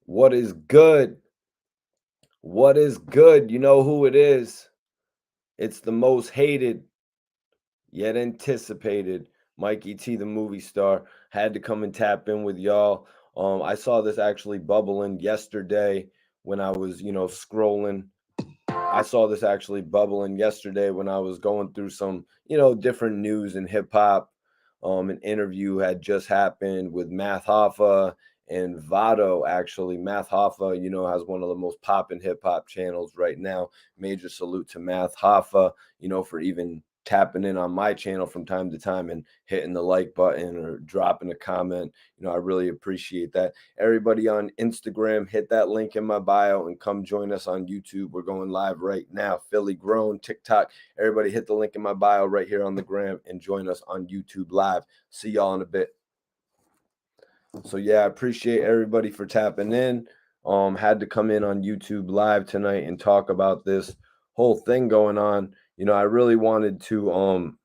What is good? What is good? You know who it is. It's the most hated yet anticipated Mikey T, the movie star. Had to come and tap in with y'all. I saw this actually bubbling yesterday when I was, scrolling. I saw this actually bubbling yesterday when I was going through some, different news in hip hop. An interview had just happened with Math Hoffa and Vado. Actually, Math Hoffa, has one of the most popping hip hop channels right now. Major salute to Math Hoffa, for even tapping in on my channel from time to time and hitting the like button or dropping a comment. I really appreciate that. Everybody on Instagram, hit that link in my bio and come join us on YouTube. We're going live right now. Philly Grown, TikTok. Everybody hit the link in my bio right here on the gram and join us on YouTube live. See y'all in a bit. So yeah, I appreciate everybody for tapping in. Had to come in on YouTube live tonight and talk about this whole thing going on. I really wanted to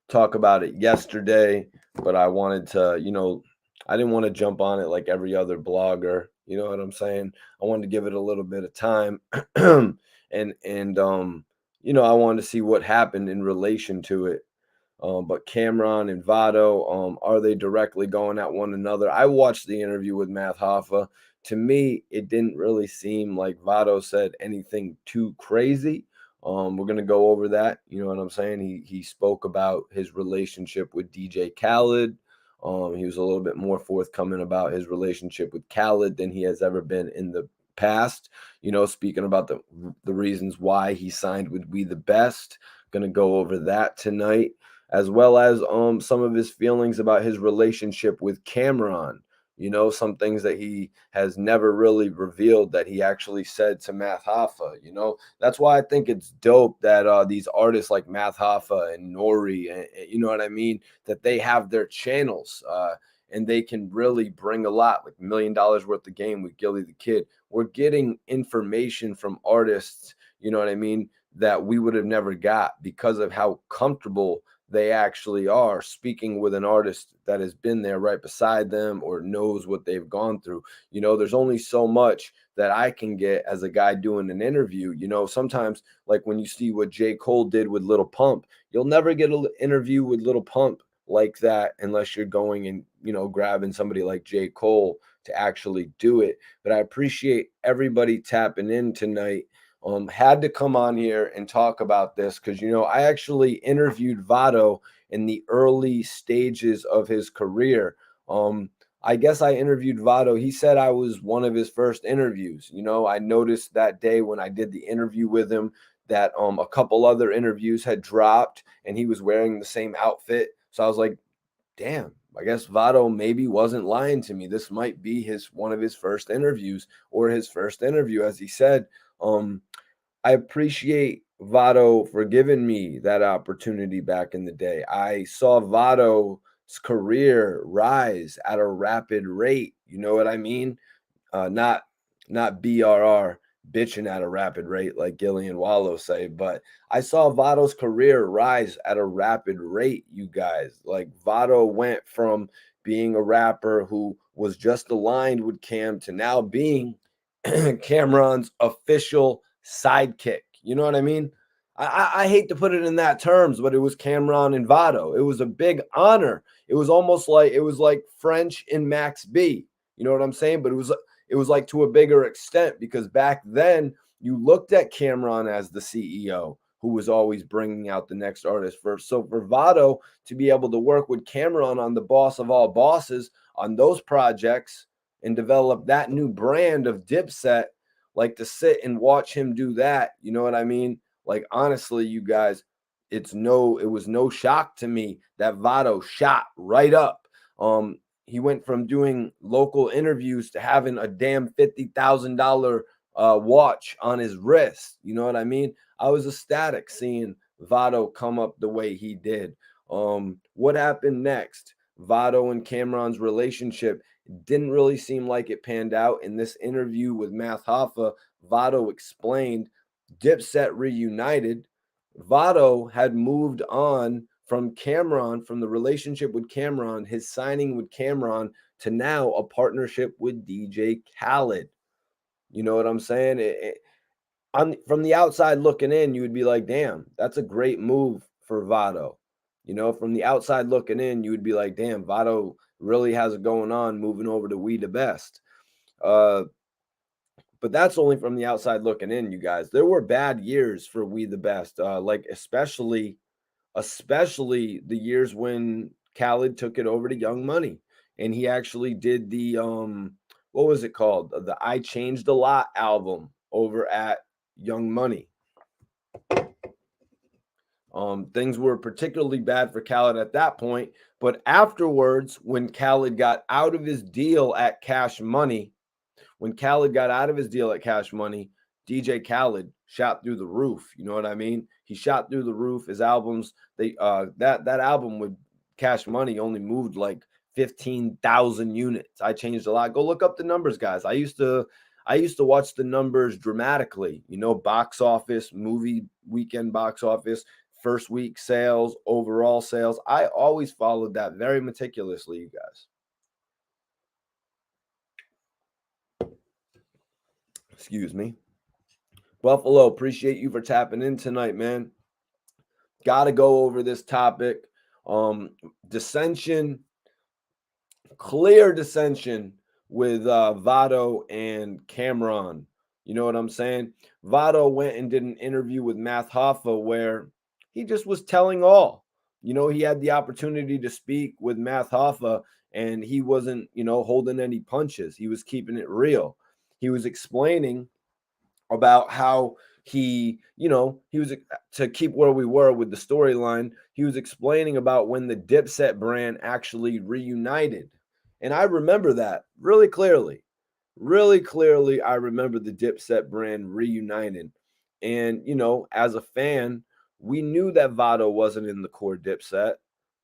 talk about it yesterday, but I wanted to, I didn't want to jump on it like every other blogger. You know what I'm saying? I wanted to give it a little bit of time, and I wanted to see what happened in relation to it. But Cameron and Vado, are they directly going at one another? I watched the interview with Math Hoffa. To me, it didn't really seem like Vado said anything too crazy. We're gonna go over that. You know what I'm saying? He spoke about his relationship with DJ Khaled. He was a little bit more forthcoming about his relationship with Khaled than he has ever been in the past. Speaking about the reasons why he signed with We the Best. Gonna go over that tonight, as well as some of his feelings about his relationship with Cameron. Some things that he has never really revealed that he actually said to Math Hoffa. That's why I think it's dope that these artists like Math Hoffa and Nori, and you know what I mean, that they have their channels. And they can really bring a lot, like $1 million worth of game with Gilly the Kid. We're getting information from artists, you know what I mean, that we would have never got because of how comfortable they actually are speaking with an artist that has been there right beside them or knows what they've gone through. There's only so much that I can get as a guy doing an interview. Sometimes, like when you see what J. Cole did with Little Pump, you'll never get an interview with Little Pump like that unless you're going and, grabbing somebody like J. Cole to actually do it. But I appreciate everybody tapping in tonight. Had to come on here and talk about this because I actually interviewed Vado in the early stages of his career. I guess I interviewed Vado. He said I was one of his first interviews. I noticed that day when I did the interview with him that a couple other interviews had dropped and he was wearing the same outfit. So I was like, damn, I guess Vado maybe wasn't lying to me. This might be one of his first interviews or his first interview, as he said. I appreciate Vado for giving me that opportunity back in the day. I saw Vado's career rise at a rapid rate. You know what I mean? Not BRR bitching at a rapid rate like Gillian Wallow say, but I saw Vado's career rise at a rapid rate, you guys. Like Vado went from being a rapper who was just aligned with Cam to now being Cameron's official sidekick. You know what I mean? I hate to put it in that terms, but it was Cameron and Vado. It was a big honor. It was almost like French and Max B. You know what I'm saying? But it was like to a bigger extent because back then you looked at Cameron as the CEO who was always bringing out the next artist first. So for Vado to be able to work with Cameron on the Boss of All Bosses on those projects and develop that new brand of Dipset, like to sit and watch him do that, you know what I mean? Like honestly, you guys, it was no shock to me that Vado shot right up. He went from doing local interviews to having a damn $50,000 watch on his wrist. You know what I mean? I was ecstatic seeing Vado come up the way he did. What happened next? Vado and Cameron's relationship didn't really seem like it panned out. In this interview with Math Hoffa, Vado explained Dipset reunited. Vado had moved on from Cam'ron, from the relationship with Cam'ron, his signing with Cam'ron, to now a partnership with DJ Khaled. You know what I'm saying? From the outside looking in, you would be like, damn, that's a great move for Vado. You know, from the outside looking in, you would be like, damn, Vado really has it going on moving over to We the Best. But that's only from the outside looking in, you guys. There were bad years for We the Best, like especially the years when Khaled took it over to Young Money, and he actually did the what was it called? The I Changed a Lot album over at Young Money. Things were particularly bad for Khaled at that point, but afterwards, when Khaled got out of his deal at Cash Money, DJ Khaled shot through the roof. You know what I mean? He shot through the roof. His albums, that album with Cash Money only moved like 15,000 units. I Changed a Lot. Go look up the numbers, guys. I used to watch the numbers dramatically. You know, box office, movie weekend box office, first week sales, overall sales. I always followed that very meticulously, you guys. Excuse me. Buffalo, appreciate you for tapping in tonight, man. Got to go over this topic. Dissension, clear dissension with Vado and Cam'ron. You know what I'm saying? Vado went and did an interview with Math Hoffa where he just was telling all. You know, he had the opportunity to speak with Math Hoffa, and he wasn't, you know, holding any punches. He was keeping it real. He was explaining about how he was, to keep where we were with the storyline, he was explaining about when the Dipset brand actually reunited. And I remember that really clearly. Really clearly, I remember the Dipset brand reuniting. And, you know, as a fan, we knew that Vado wasn't in the core Dipset.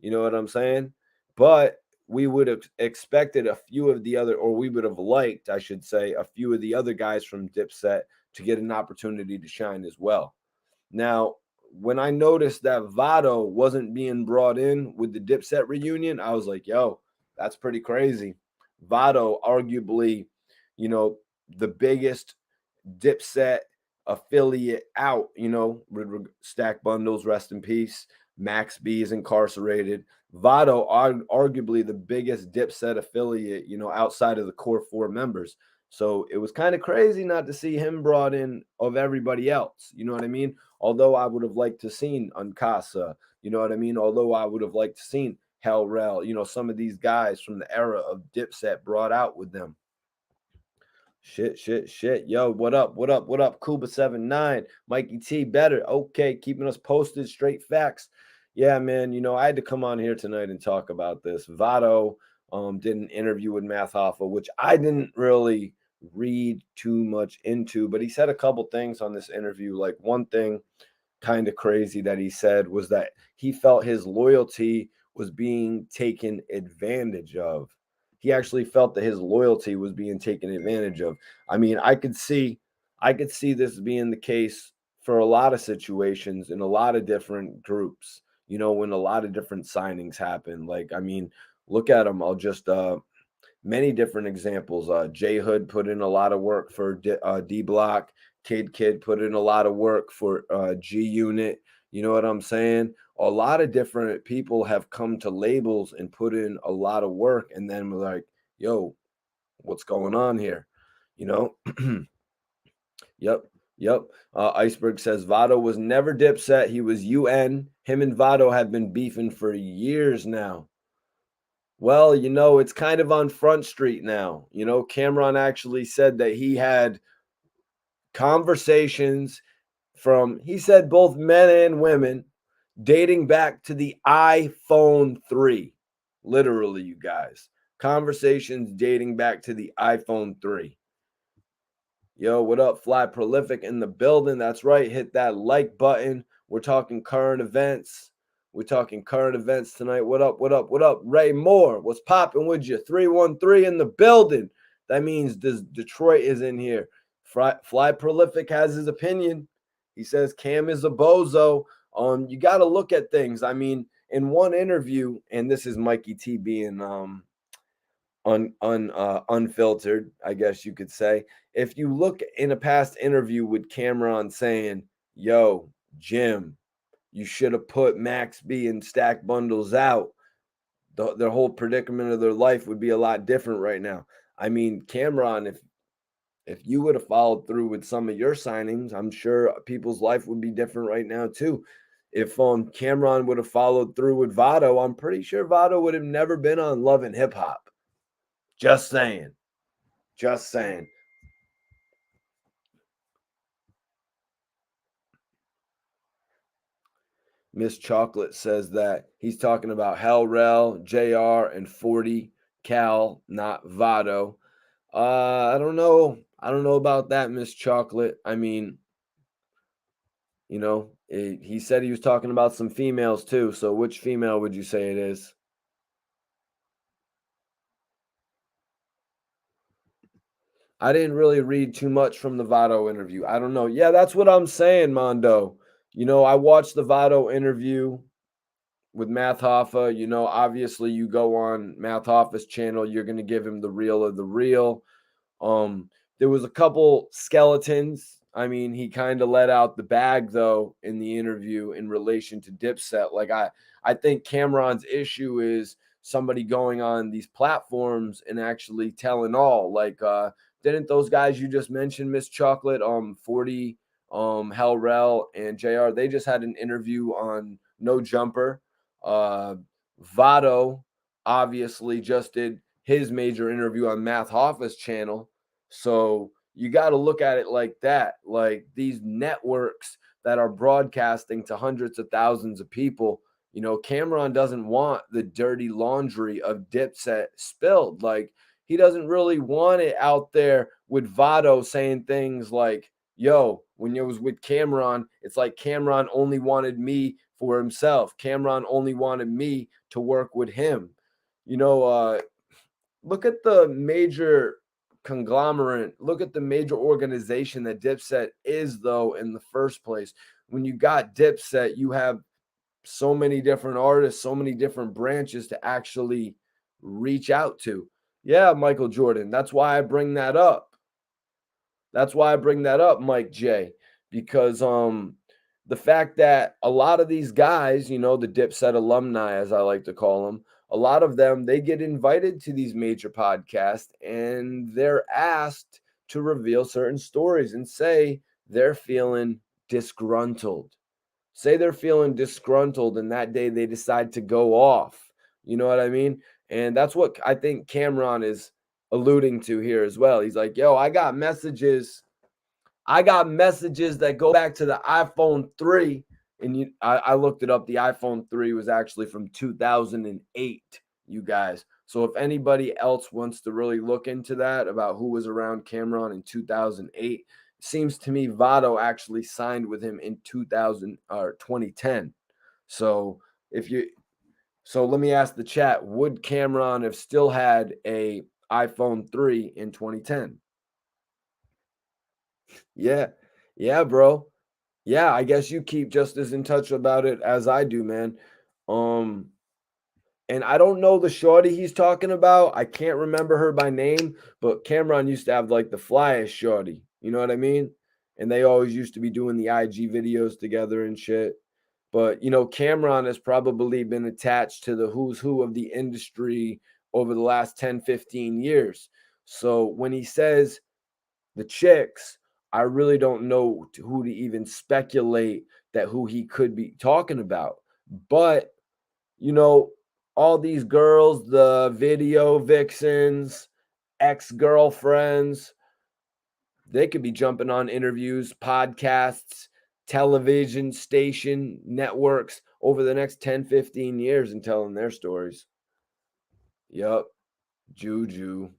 You know what I'm saying? But we would have expected a few of the other, or we would have liked, I should say, a few of the other guys from Dipset to get an opportunity to shine as well. Now, when I noticed that Vado wasn't being brought in with the Dipset reunion, I was like, yo, that's pretty crazy. Vado, arguably, you know, the biggest Dipset affiliate out, you know, Stack Bundles, rest in peace. Max B is incarcerated. Vado, arguably the biggest Dipset affiliate, you know, outside of the core four members. So it was kind of crazy not to see him brought in of everybody else. You know what I mean? Although I would have liked to seen Uncasa, you know what I mean? Although I would have liked to seen Hell Rel, you know, some of these guys from the era of Dipset brought out with them. Shit. Yo, what up? Kuba79, Mikey T, better. Okay, keeping us posted, straight facts. Yeah, man, you know, I had to come on here tonight and talk about this. Vado did an interview with Math Hoffa, which I didn't really read too much into, but he said a couple things on this interview. Like, one thing kind of crazy that he said was that he felt his loyalty was being taken advantage of. He actually felt that his loyalty was being taken advantage of. I mean, I could see this being the case for a lot of situations in a lot of different groups, you know, when a lot of different signings happen. Like, I mean, look at them. I'll just many different examples. J Hood put in a lot of work for D Block. Kid put in a lot of work for G Unit. You know what I'm saying? A lot of different people have come to labels and put in a lot of work, and then we're like, yo, what's going on here? You know? Yep. Iceberg says Vado was never Dipset. He was UN. Him and Vado have been beefing for years now. Well, you know, it's kind of on Front Street now. You know, Cam'ron actually said that he had conversations from, he said, both men and women dating back to the iPhone 3. Literally, you guys. Conversations dating back to the iPhone 3. Yo, what up? Fly Prolific in the building. That's right. Hit that like button. We're talking current events. We're talking current events tonight. What up? Ray Moore, what's popping with you? 313 in the building. That means Detroit is in here. Fly Prolific has his opinion. He says Cam is a bozo. You got to look at things. I mean, in one interview, and this is Mikey T being unfiltered, I guess you could say. If you look in a past interview with Cameron saying, "Yo, Jim, you should have put Max B and Stack Bundles out," their whole predicament of their life would be a lot different right now. I mean, Cameron, if you would have followed through with some of your signings, I'm sure people's life would be different right now too. If Cameron would have followed through with Vado, I'm pretty sure Vado would have never been on Love and Hip Hop. Just saying. Just saying. Miss Chocolate says that he's talking about Hell Rel, JR, and 40 Cal, not Vado. I don't know. I don't know about that, Miss Chocolate. I mean, he said he was talking about some females too. So which female would you say it is? I didn't really read too much from the Vado interview. I don't know. Yeah, that's what I'm saying, Mondo. I watched the Vado interview with Math Hoffa. Obviously you go on Math Hoffa's channel, you're going to give him the real of the real. There was a couple skeletons. I mean, he kind of let out the bag though in the interview in relation to Dipset. Like I think Cameron's issue is somebody going on these platforms and actually telling all. Like didn't those guys you just mentioned, Miss Chocolate, 40, Hell Rel and JR, they just had an interview on No Jumper. Vado obviously just did his major interview on Math Hoffa's channel. So you got to look at it like that. Like these networks that are broadcasting to hundreds of thousands of people, Cameron doesn't want the dirty laundry of Dipset spilled. Like he doesn't really want it out there with Vado saying things like, yo, when it was with Cameron, it's like Cameron only wanted me for himself. Cameron only wanted me to work with him. Look at the major conglomerate, look at the major organization that Dipset is, though, in the first place. When you got Dipset, you have so many different artists, so many different branches to actually reach out to. Yeah, Michael Jordan. That's why I bring that up. That's why I bring that up, Mike J, because the fact that a lot of these guys, the Dipset alumni, as I like to call them, a lot of them, they get invited to these major podcasts and they're asked to reveal certain stories and say they're feeling disgruntled. Say they're feeling disgruntled and that day they decide to go off. You know what I mean? And that's what I think Cameron is alluding to here as well. He's like, yo, I got messages that go back to the iPhone 3. And I looked it up. The iPhone 3 was actually from 2008, you guys. So if anybody else wants to really look into that about who was around Cameron in 2008, seems to me Vado actually signed with him in 2000 or 2010. So let me ask the chat, would Cameron have still had a iPhone 3 in 2010? Yeah. Yeah, bro. Yeah, I guess you keep just as in touch about it as I do, man. Um, and I don't know the shorty he's talking about. I can't remember her by name, but Cameron used to have like the flyest shorty. You know what I mean? And they always used to be doing the IG videos together and shit. But Cameron has probably been attached to the who's who of the industry over the last 10, 15 years. So when he says the chicks, I really don't know who to even speculate that who he could be talking about. But, all these girls, the video vixens, ex-girlfriends, they could be jumping on interviews, podcasts, television station networks over the next 10, 15 years and telling their stories. Yup. Juju.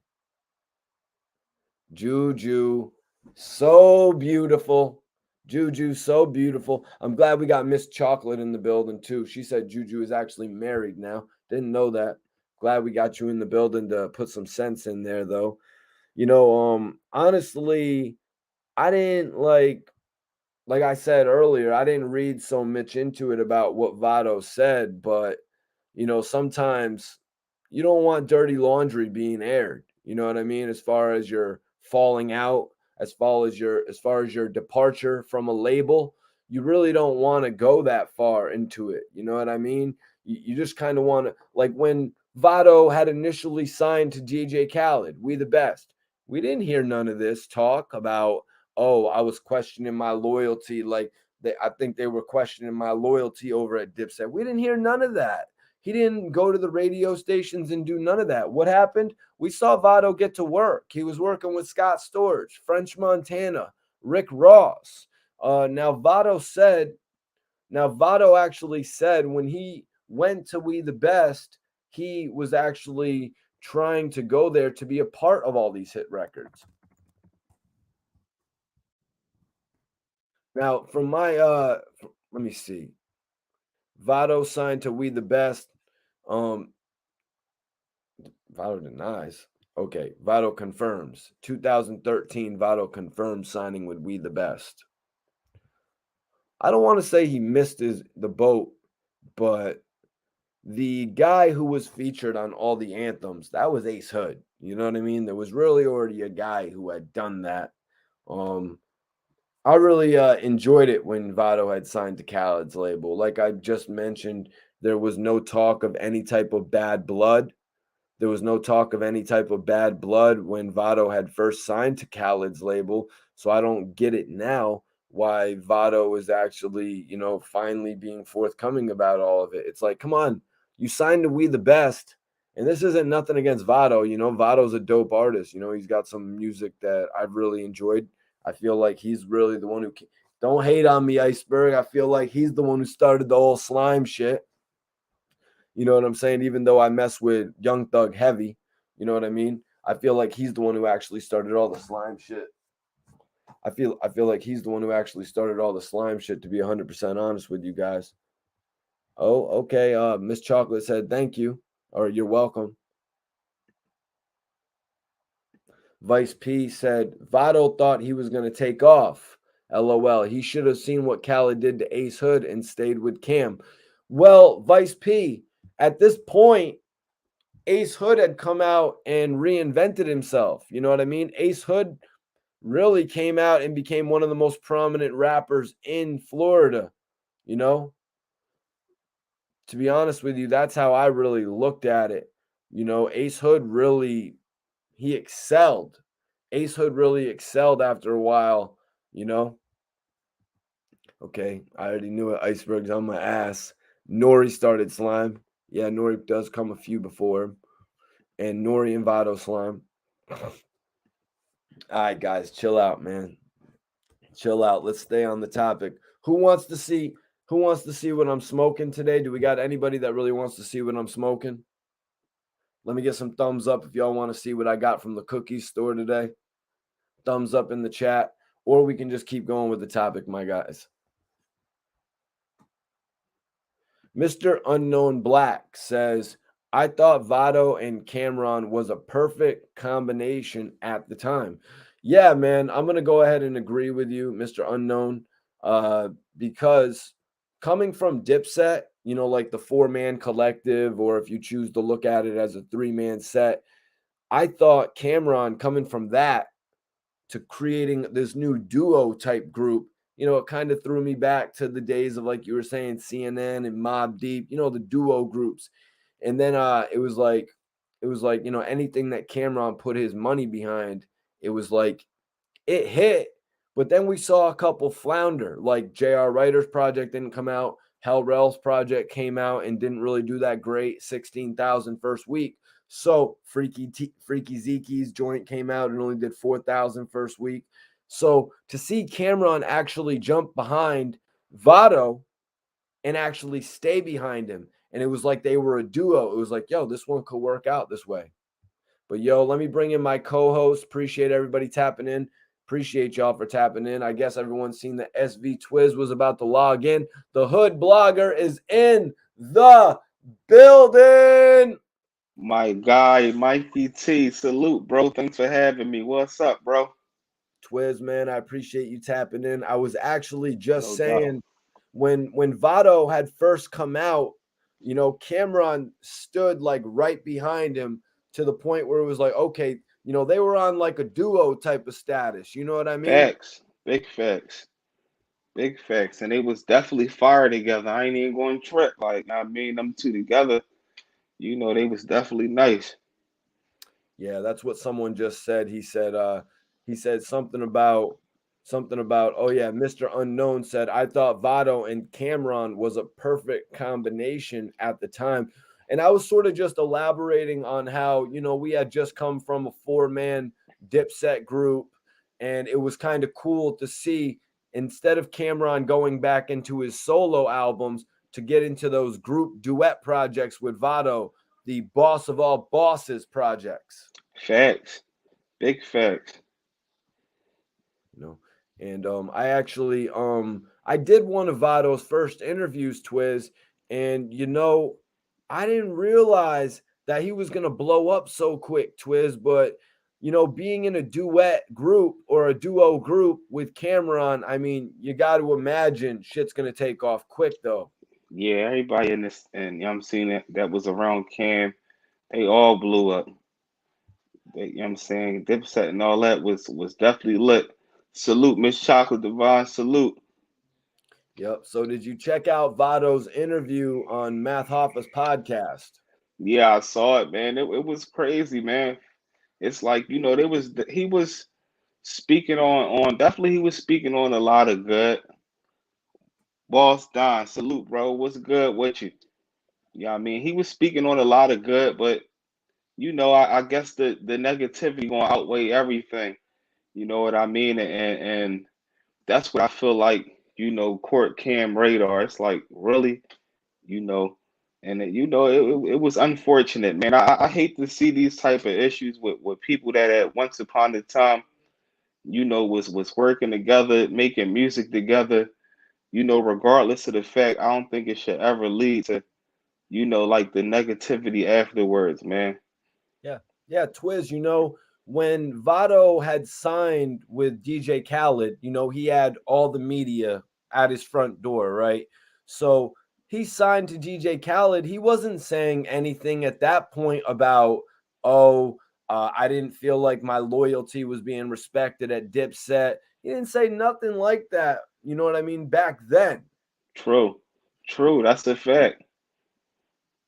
Juju. So beautiful. Juju, so beautiful. I'm glad we got Miss Chocolate in the building too. She said Juju is actually married now. Didn't know that. Glad we got you in the building to put some sense in there though. Honestly, I didn't like like I said earlier, I didn't read so much into it about what Votto said, but sometimes you don't want dirty laundry being aired. You know what I mean? As far as your falling out, as far as your departure from a label, you really don't want to go that far into it. You know what I mean? You just kind of want to, like when Votto had initially signed to DJ Khaled, We the Best. We didn't hear none of this talk about, oh, I was questioning my loyalty. Like I think they were questioning my loyalty over at Dipset. We didn't hear none of that. He didn't go to the radio stations and do none of that. What happened? We saw Votto get to work. He was working with Scott Storch, French Montana, Rick Ross. Now Votto actually said when he went to We the Best, he was actually trying to go there to be a part of all these hit records. Now, from my let me see. Votto signed to We the Best. Um, Votto denies. Okay, Votto confirms. 2013, Votto confirms signing with We the Best. I don't want to say he missed the boat, but the guy who was featured on all the anthems, that was Ace Hood. You know what I mean? There was really already a guy who had done that. I really enjoyed it when Votto had signed to Khaled's label. Like I just mentioned, there was no talk of any type of bad blood. There was no talk of any type of bad blood when Votto had first signed to Khaled's label. So I don't get it now why Votto is actually, finally being forthcoming about all of it. It's like, come on, you signed to We the Best. And this isn't nothing against Votto. Votto's a dope artist. He's got some music that I've really enjoyed. I feel like he's really the one who don't hate on me, Iceberg. I feel like he's the one who started the whole slime shit. You know what I'm saying? Even though I mess with Young Thug heavy, you know what I mean? I feel like he's the one who actually started all the slime shit. I feel like he's the one who actually started all the slime shit, to be 100% honest with you guys. Oh, okay. Miss Chocolate said thank you, or you're welcome. Vice P said Votto thought he was going to take off. LOL. He should have seen what Khaled did to Ace Hood and stayed with Cam. Well, Vice P, at this point, Ace Hood had come out and reinvented himself. You know what I mean? Ace Hood really came out and became one of the most prominent rappers in Florida. You know, to be honest with you, that's how I really looked at it. Ace Hood he excelled. Ace Hood really excelled after a while, you know. Okay, I already knew it. Iceberg's on my ass. Nori started slime. Yeah, Nori does come a few before him. And Nori and Votto slime. All right, guys, chill out, man. Chill out. Let's stay on the topic. Who wants to see what I'm smoking today? Do we got anybody that really wants to see what I'm smoking? Let me get some thumbs up if y'all want to see what I got from the cookie store today. Thumbs up in the chat, or we can just keep going with the topic, my guys. Mr. Unknown Black says, I thought Votto and Cam'ron was a perfect combination at the time. Yeah, man, I'm going to go ahead and agree with you, Mr. Unknown, because coming from Dipset, like the 4-man collective, or if you choose to look at it as a 3-man set, I thought Cam'ron coming from that to creating this new duo type group, it kind of threw me back to the days of, like you were saying, CNN and Mobb Deep, the duo groups. And then it was like, anything that Cam'ron put his money behind, it was like it hit. But then we saw a couple flounder, like J.R. Writer's project didn't come out. Hell Rel's project came out and didn't really do that great. 16,000 first week. So Freaky Zeke's joint came out and only did 4,000 first week. So to see Cam'ron actually jump behind Votto and actually stay behind him, and it was like they were a duo. It was like, yo, this one could work out this way. But yo, let me bring in my co-host. Appreciate everybody tapping in. Appreciate y'all for tapping in. I guess everyone's seen that SV Twiz was about to log in. The Hood Blogger is in the building. My guy, Mikey T, salute, bro. Thanks for having me. What's up, bro? Twiz, man. I appreciate you tapping in. I was actually just No doubt. saying when Vado had first come out, Cameron stood like right behind him to the point where it was like, okay, they were on like a duo type of status. You know what I mean? Facts. Big facts. Big facts. And they was definitely fire together. I ain't even going to trip. Like, I mean, them two together, they was definitely nice. Yeah, that's what someone just said. He said something about, oh yeah, Mr. Unknown said, I thought Vado and Cameron was a perfect combination at the time. And I was sort of just elaborating on how, we had just come from a four-man Dipset group, and it was kind of cool to see, instead of Cameron going back into his solo albums, to get into those group duet projects with Vado, the boss of all bosses projects. Facts. Big facts. you know. And I did one of Vado's first interviews, Twiz, and I didn't realize that he was gonna blow up so quick, Twiz. But being in a duet group or a duo group with Cameron, I mean, you got to imagine shit's gonna take off quick, though. Yeah, everybody in this, and I'm seeing that was around Cam, they all blew up. I'm saying? Dipset and all that was definitely lit. Salute, Miss Chocolate Divine. Salute. Yep. So did you check out Vado's interview on Math Hoffa's podcast? Yeah, I saw it, man. It was crazy, man. It's like, he was speaking on definitely he was speaking on a lot of good. Boss Don, salute, bro. What's good with you? Yeah, I mean, he was speaking on a lot of good, but I guess the negativity gonna outweigh everything. You know what I mean? And that's what I feel like, Court Cam Radar. It's like, really, you know, and it was unfortunate, man. I hate to see these type of issues with people that at once upon a time, was working together, making music together, regardless of the fact. I don't think it should ever lead to, like the negativity afterwards, man. Yeah. Yeah, Twiz, when Vado had signed with DJ Khaled, he had all the media at his front door, right? So he signed to DJ Khaled. He wasn't saying anything at that point about, oh, I didn't feel like my loyalty was being respected at Dipset. He didn't say nothing like that. You know what I mean? Back then. True. True. That's a fact.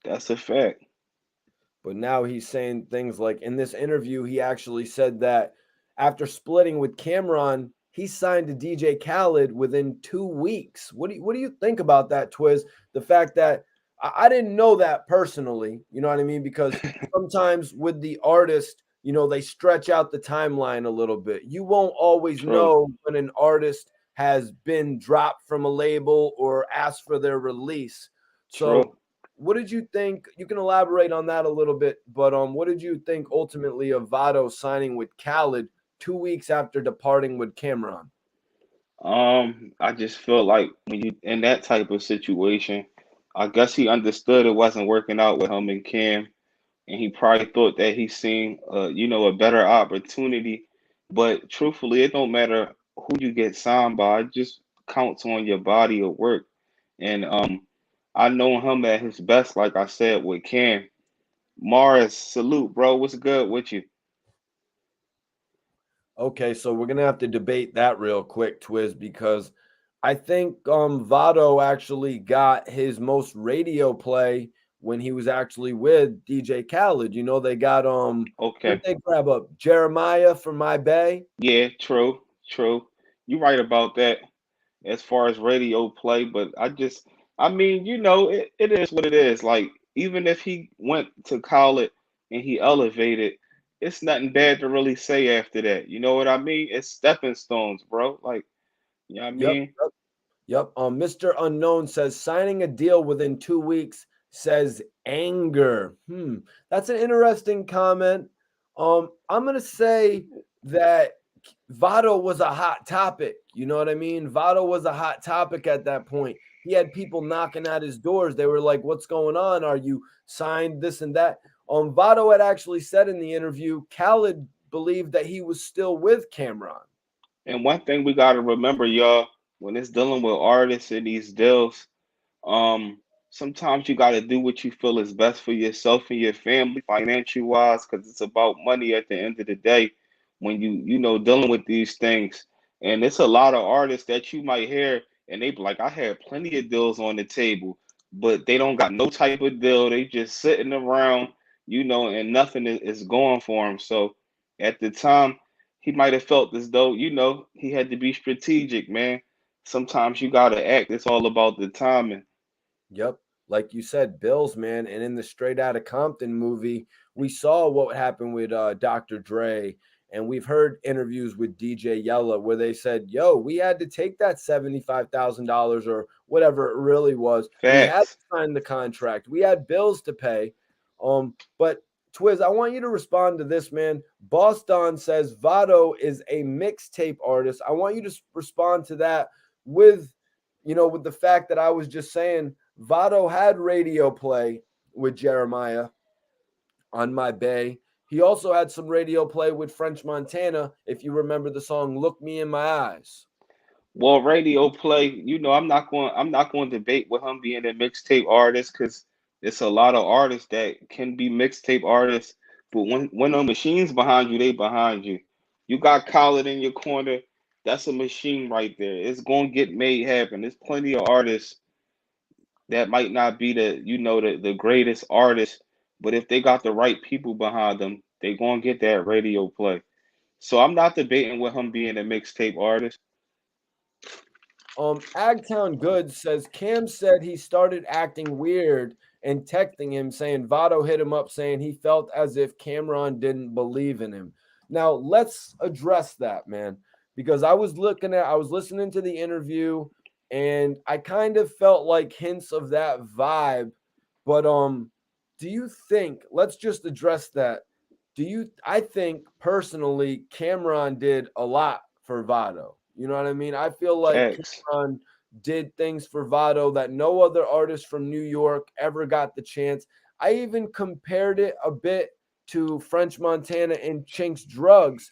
That's a fact. But now he's saying things like, in this interview, he actually said that after splitting with Cameron, he signed to DJ Khaled within 2 weeks. What do you think about that, Twiz? The fact that I didn't know that personally, you know what I mean? Because sometimes with the artist, they stretch out the timeline a little bit. You won't always True. know when an artist has been dropped from a label or asked for their release. So True. what did you think? You can elaborate on that a little bit, but what did you think ultimately of Vado signing with Khaled 2 weeks after departing with Cameron? I just feel like when you in that type of situation, I guess he understood it wasn't working out with him and Cam, and he probably thought that he seen, a better opportunity. But truthfully, it don't matter who you get signed by. It just counts on your body of work. And I know him at his best, like I said with Cam. Morris, salute, bro. What's good with you? Okay, so we're gonna have to debate that real quick, Twiz, because I think Vado actually got his most radio play when he was actually with DJ Khaled. They got who Okay. did they grab up? Jeremiah from My Bay. Yeah, true, true. You right about that as far as radio play, but I mean, it is what it is. Like, even if he went to college and he elevated, it's nothing bad to really say after that. You know what I mean? It's stepping stones, bro. Like, you know what I Yep. mean? Yep. Mr. Unknown says signing a deal within 2 weeks says anger. That's an interesting comment. I'm gonna say that Vado was a hot topic. You know what I mean? Vado was a hot topic at that point. He had people knocking at his doors. They were like, "What's going on? Are you signed this and that?" Vado had actually said in the interview, Khaled believed that he was still with Cameron. And one thing we gotta remember, y'all, when it's dealing with artists and these deals, um, sometimes you gotta do what you feel is best for yourself and your family, financial wise, because it's about money at the end of the day when dealing with these things. And it's a lot of artists that you might hear, and they be like, I had plenty of deals on the table, but they don't got no type of deal. They just sitting around, and nothing is going for them. So at the time, he might have felt as though, he had to be strategic, man. Sometimes you gotta act. It's all about the timing. Yep. Like you said, Bills, man. And in the Straight Outta Compton movie, we saw what happened with Dr. Dre. And we've heard interviews with DJ Yella where they said, yo, we had to take that $75,000 or whatever it really was. We had to Facts. sign the contract. We had bills to pay. But Twiz, I want you to respond to this, man. Boss Don says Vado is a mixtape artist. I want you to respond to that with, with the fact that I was just saying Vado had radio play with Jeremiah on My Bay. He also had some radio play with French Montana, if you remember the song Look Me in My Eyes. Well, radio play, I'm not going to debate with him being a mixtape artist because it's a lot of artists that can be mixtape artists, but when the machines behind you, they behind you. You got Khaled in your corner, that's a machine right there. It's gonna get made happen. There's plenty of artists that might not be the greatest artist, but if they got the right people behind them, they gonna get that radio play. So I'm not debating with him being a mixtape artist. Agtown Goods says Cam said he started acting weird and texting him saying Vado hit him up saying he felt as if Cameron didn't believe in him. Now let's address that, man, because I was listening to the interview and I kind of felt like hints of that vibe. But do you think, let's just address that. I think personally Cameron did a lot for Vado. You know what I mean? I feel like Facts. Cameron did things for Vado that no other artist from New York ever got the chance. I even compared it a bit to French Montana and Chinks Drugs,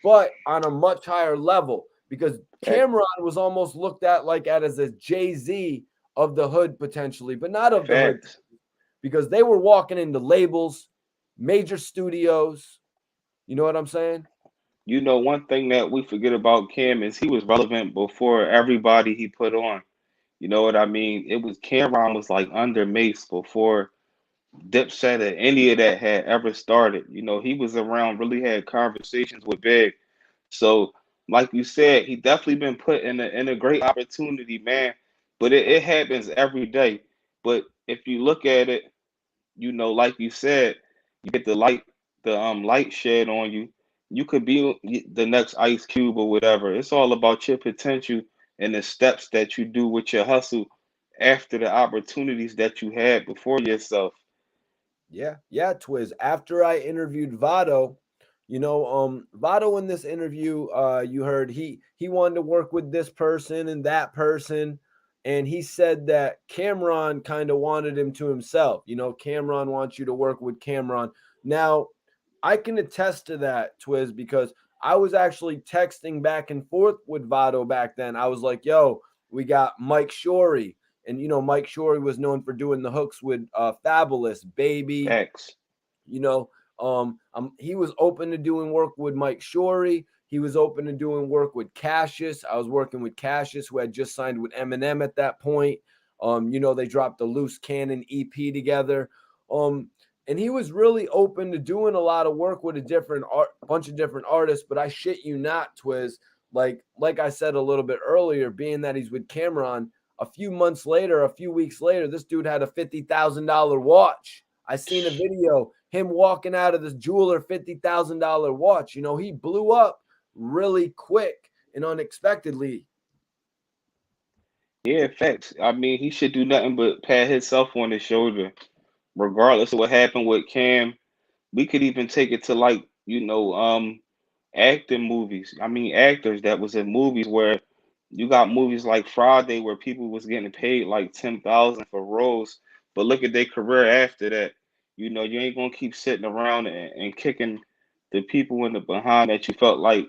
but on a much higher level because Facts. Cameron was almost looked at as a Jay-Z of the hood potentially, but not of the hood Facts. because they were walking into labels, major studios. You know what I'm saying? One thing that we forget about Cam is he was relevant before everybody he put on. You know what I mean? It was Cameron was like under Mace before Dipset or any of that had ever started. He was around, really had conversations with Big. So, like you said, he definitely been put in a great opportunity, man. But it happens every day. But if you look at it, like you said, you get the light shed on you. You could be the next Ice Cube or whatever. It's all about your potential and the steps that you do with your hustle after the opportunities that you had before yourself. Yeah, yeah, Twiz. After I interviewed Vado, Vado in this interview, you heard he wanted to work with this person and that person, and he said that Cameron kind of wanted him to himself. Cameron wants you to work with Cameron. Now, I can attest to that, Twiz, because I was actually texting back and forth with Vado back then. I was like, "Yo, we got Mike Shorey." And Mike Shorey was known for doing the hooks with Fabulous Baby. Facts. You know, he was open to doing work with Mike Shorey. He was open to doing work with Cassius. I was working with Cassius, who had just signed with Eminem at that point. They dropped the Loose Cannon EP together. And he was really open to doing a lot of work with bunch of different artists. But I shit you not, Twiz. Like I said a little bit earlier, being that he's with Cameron, a few weeks later, this dude had a $50,000 watch. I seen a video, him walking out of this jeweler, $50,000 watch. He blew up really quick and unexpectedly. Yeah, facts. I mean, he should do nothing but pat himself on the shoulder, regardless of what happened with Cam. We could even take it to like, acting movies. I mean, actors that was in movies where you got movies like Friday where people was getting paid like 10,000 for roles, but look at their career after that. You ain't gonna keep sitting around and kicking the people in the behind that you felt like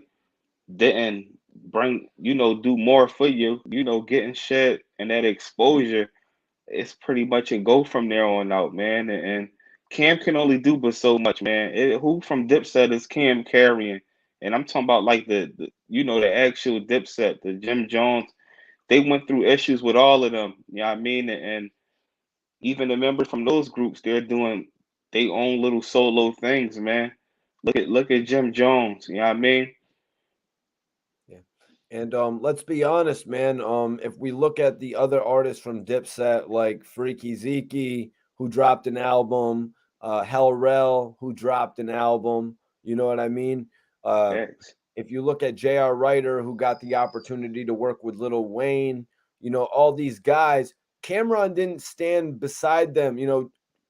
didn't bring, do more for you, getting shit and that exposure, it's pretty much a go from there on out, man. And Cam can only do but so much, man. Who from Dipset is Cam carrying? And I'm talking about like the actual Dipset, the Jim Jones. They went through issues with all of them. You know what I mean? And even the members from those groups, they're doing their own little solo things, man. Look at Jim Jones. You know what I mean? Yeah. And let's be honest, man. If we look at the other artists from Dipset, like Freaky Zeke, who dropped an album, Hell Rel, who dropped an album, you know what I mean? Uh, Facts. if you look at J.R. Writer, who got the opportunity to work with Lil Wayne, all these guys, Cameron didn't stand beside them,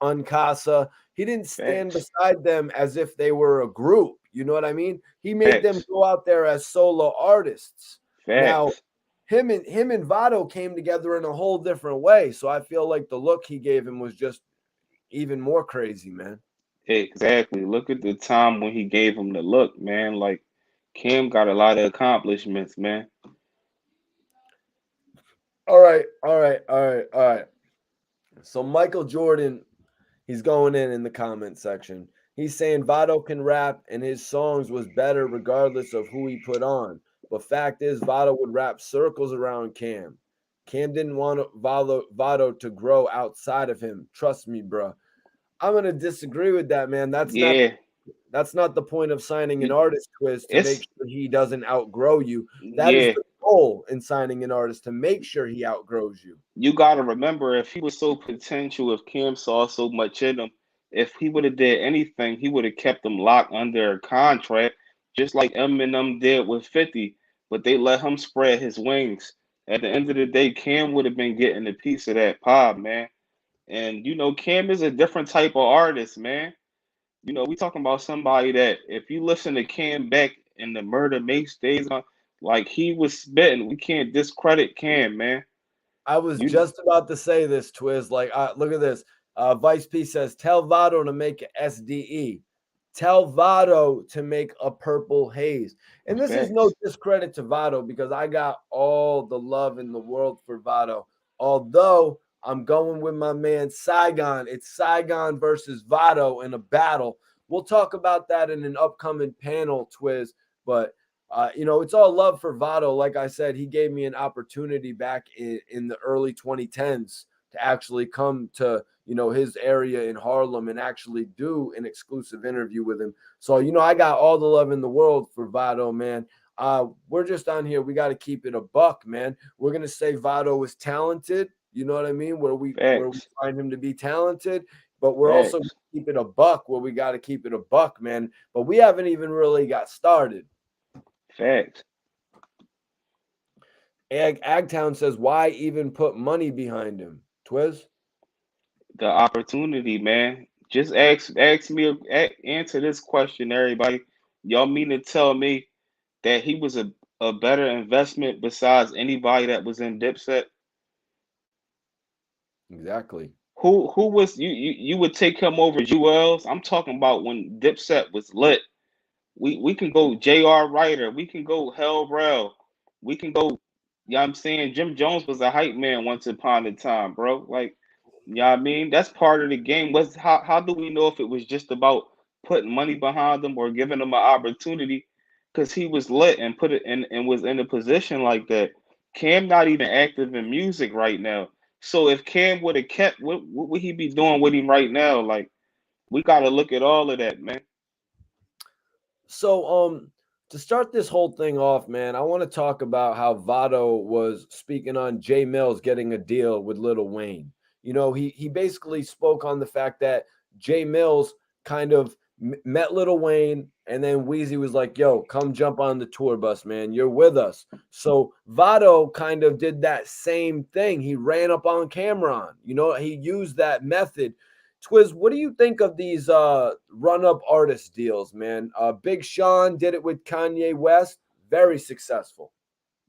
on Casa. He didn't stand Facts. beside them as if they were a group. You know what I mean? He made them Facts. go out there as solo artists. Now, Facts. him and Vado came together in a whole different way. So I feel like the look he gave him was just even more crazy, man. Exactly. Look at the time when he gave him the look, man. Like Cam got a lot of accomplishments, man. All right, all right, all right, all right. So Michael Jordan, he's going in the comment section. He's saying Vado can rap and his songs was better regardless of who he put on. But fact is, Vado would rap circles around Cam. Cam didn't want Vado to grow outside of him. Trust me, bro. I'm gonna disagree with that, man. Yeah. That's not the point of signing an You, artist, Quiz, to make it's sure he doesn't outgrow you. That is yeah. the goal in signing an artist, to make sure he outgrows you. You gotta remember if he was so potential, if Cam saw so much in him, if he would have did anything, he would have kept him locked under a contract, just like Eminem did with 50. But they let him spread his wings. At the end of the day, Cam would have been getting a piece of that pie, man. And Cam is a different type of artist, man. We talking about somebody that if you listen to Cam back in the Murder Mace days, like he was spitting, we can't discredit Cam, man. I was You just about to say this, Twiz. Like, look at this. Vice P says, tell Vado to make SDE. Tell Vado to make a purple haze. And this is no facts. discredit to Vado, because I got all the love in the world for Vado. Although I'm going with my man Saigon. It's Saigon versus Vado in a battle. We'll talk about that in an upcoming panel, Twiz. But it's all love for Vado. Like I said, he gave me an opportunity back in the early 2010s to actually come to, his area in Harlem and actually do an exclusive interview with him. So, I got all the love in the world for Vado, man. We're just on here. We got to keep it a buck, man. We're going to say Vado is talented. You know what I mean? Where we Facts. find him to be talented, but we're also Facts. gonna keep it a buck where we got to keep it a buck, man. But we haven't even really got started. Facts. Agtown says, why even put money behind him? Twiz? The opportunity, man. Just ask me, answer this question, everybody. Y'all mean to tell me that he was a better investment besides anybody that was in Dipset? Exactly. Who was you would take him over Jewels? I'm talking about when Dipset was lit. We can go J.R. Writer, we can go Hell Rel, we can go, I'm saying Jim Jones was a hype man once upon a time, bro. Like, I mean? That's part of the game. Was how do we know if it was just about putting money behind them or giving them an opportunity? Because he was lit and put it in and was in a position like that. Cam not even active in music right now. So if Cam would have kept, what would he be doing with him right now? Like, we got to look at all of that, man. So, to start this whole thing off, man, I want to talk about how Vado was speaking on Jay Mills getting a deal with Lil Wayne. He basically spoke on the fact that Jay Mills kind of met Lil Wayne, and then Wheezy was like, "Yo, come jump on the tour bus, man. You're with us." So Vado kind of did that same thing. He ran up on Cameron. He used that method. Twiz, what do you think of these run-up artist deals, man? Big Sean did it with Kanye West, very successful.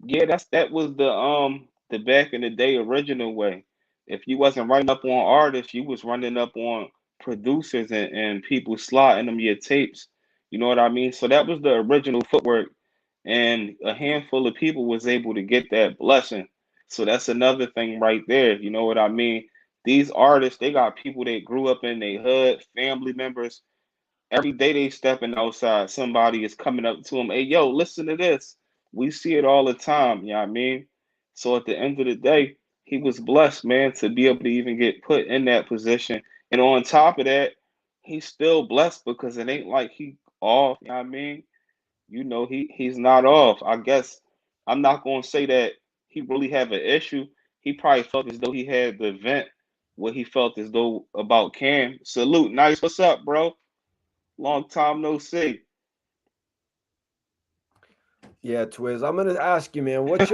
Yeah, that was the back in the day original way. If you wasn't running up on artists, you was running up on producers and people slotting them your tapes. You know what I mean? So that was the original footwork. and a handful of people was able to get that blessing. So that's another thing right there. You know what I mean? These artists, they got people that grew up in their hood, family members. Every day they stepping outside, somebody is coming up to them. Hey, yo, listen to this. We see it all the time. You know what I mean? So at the end of the day, he was blessed, man, to be able to even get put in that position. And on top of that, he's still blessed because it ain't like he off. You know what I mean? He's not off. I guess I'm not gonna say that he really have an issue. He probably felt as though he had the vent what he felt as though about Cam. Salute, nice. What's up, bro? Long time no see. Yeah, Twiz. I'm gonna ask you, man, what's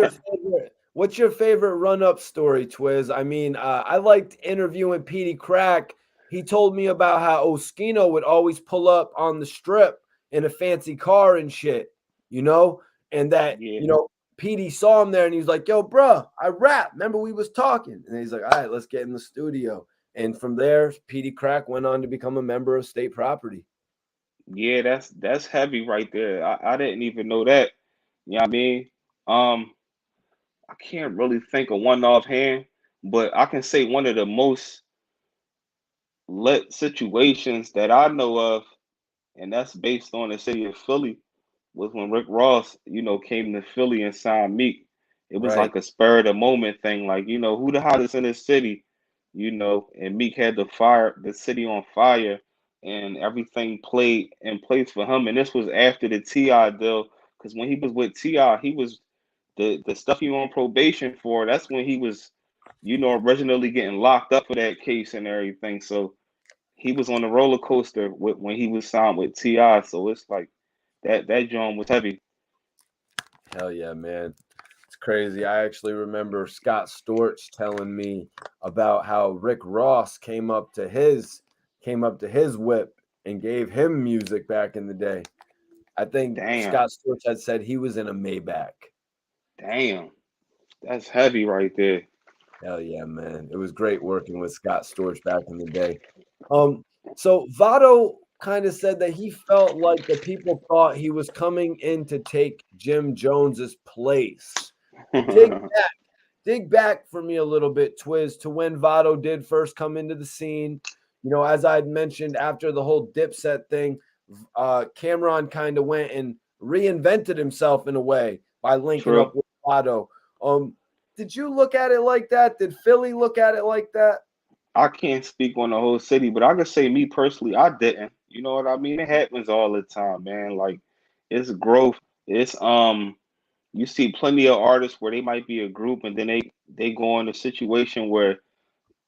your favorite run-up story, Twiz? I mean, I liked interviewing Petey Crack. He told me about how Oskino would always pull up on the strip in a fancy car and shit, you know, and that, Yeah, Petey saw him there and he was like, "Yo, bro, I rap. Remember we was talking?" And he's like, "All right, let's get in the studio." And from there, Petey Crack went on to become a member of State Property. yeah, that's heavy right there. I didn't even know that. You know what I mean? Um, I can't really think of one offhand, but I can say one of the most lit situations that I know of, and that's based on the city of Philly, was when Rick Ross, came to Philly and signed Meek. It was Right. like a spur of the moment thing, like, who the hottest in the city, and Meek had the city on fire, and everything played in place for him. And this was after the T.I. deal, because when he was with T.I., he was the stuff he on probation for, that's when he was, originally getting locked up for that case and everything. So he was on the roller coaster when he was signed with Ti. So it's like that John was heavy. Hell yeah, man. It's crazy. I actually remember Scott Storch telling me about how Rick Ross came up to his whip and gave him music back in the day. I think Damn, Scott Storch had said he was in a Maybach. damn, that's heavy right there. Hell yeah, man. It was great working with Scott Storch back in the day. Um, so Votto kind of said that he felt like the people thought he was coming in to take Jim Jones's place. Dig dig back for me a little bit, Twiz, to when Votto did first come into the scene. As I had mentioned after the whole Dipset thing, Cameron kind of went and reinvented himself in a way by linking True. up with Votto. Um, did you look at it like that? Did Philly look at it like that? I can't speak on the whole city, but I can say me personally, I didn't. You know what I mean? It happens all the time, man. Like it's growth. It's you see plenty of artists where they might be a group and then they go in a situation where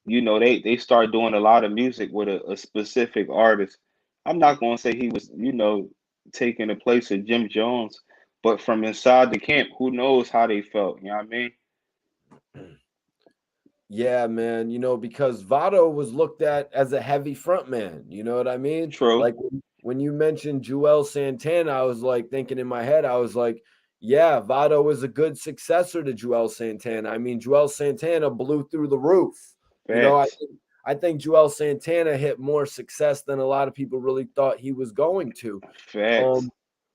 they start doing a lot of music with a specific artist. I'm not gonna say he was, taking the place of Jim Jones, but from inside the camp, who knows how they felt, you know what I mean? Yeah, man, because Votto was looked at as a heavy front man. You know what I mean? True. Like when you mentioned Joel Santana, I was like thinking in my head, I was like, yeah, Votto is a good successor to Joel Santana. I mean, Joel Santana blew through the roof. You know, I Facts. think, I think Joel Santana hit more success than a lot of people really thought he was going to. Facts. Um,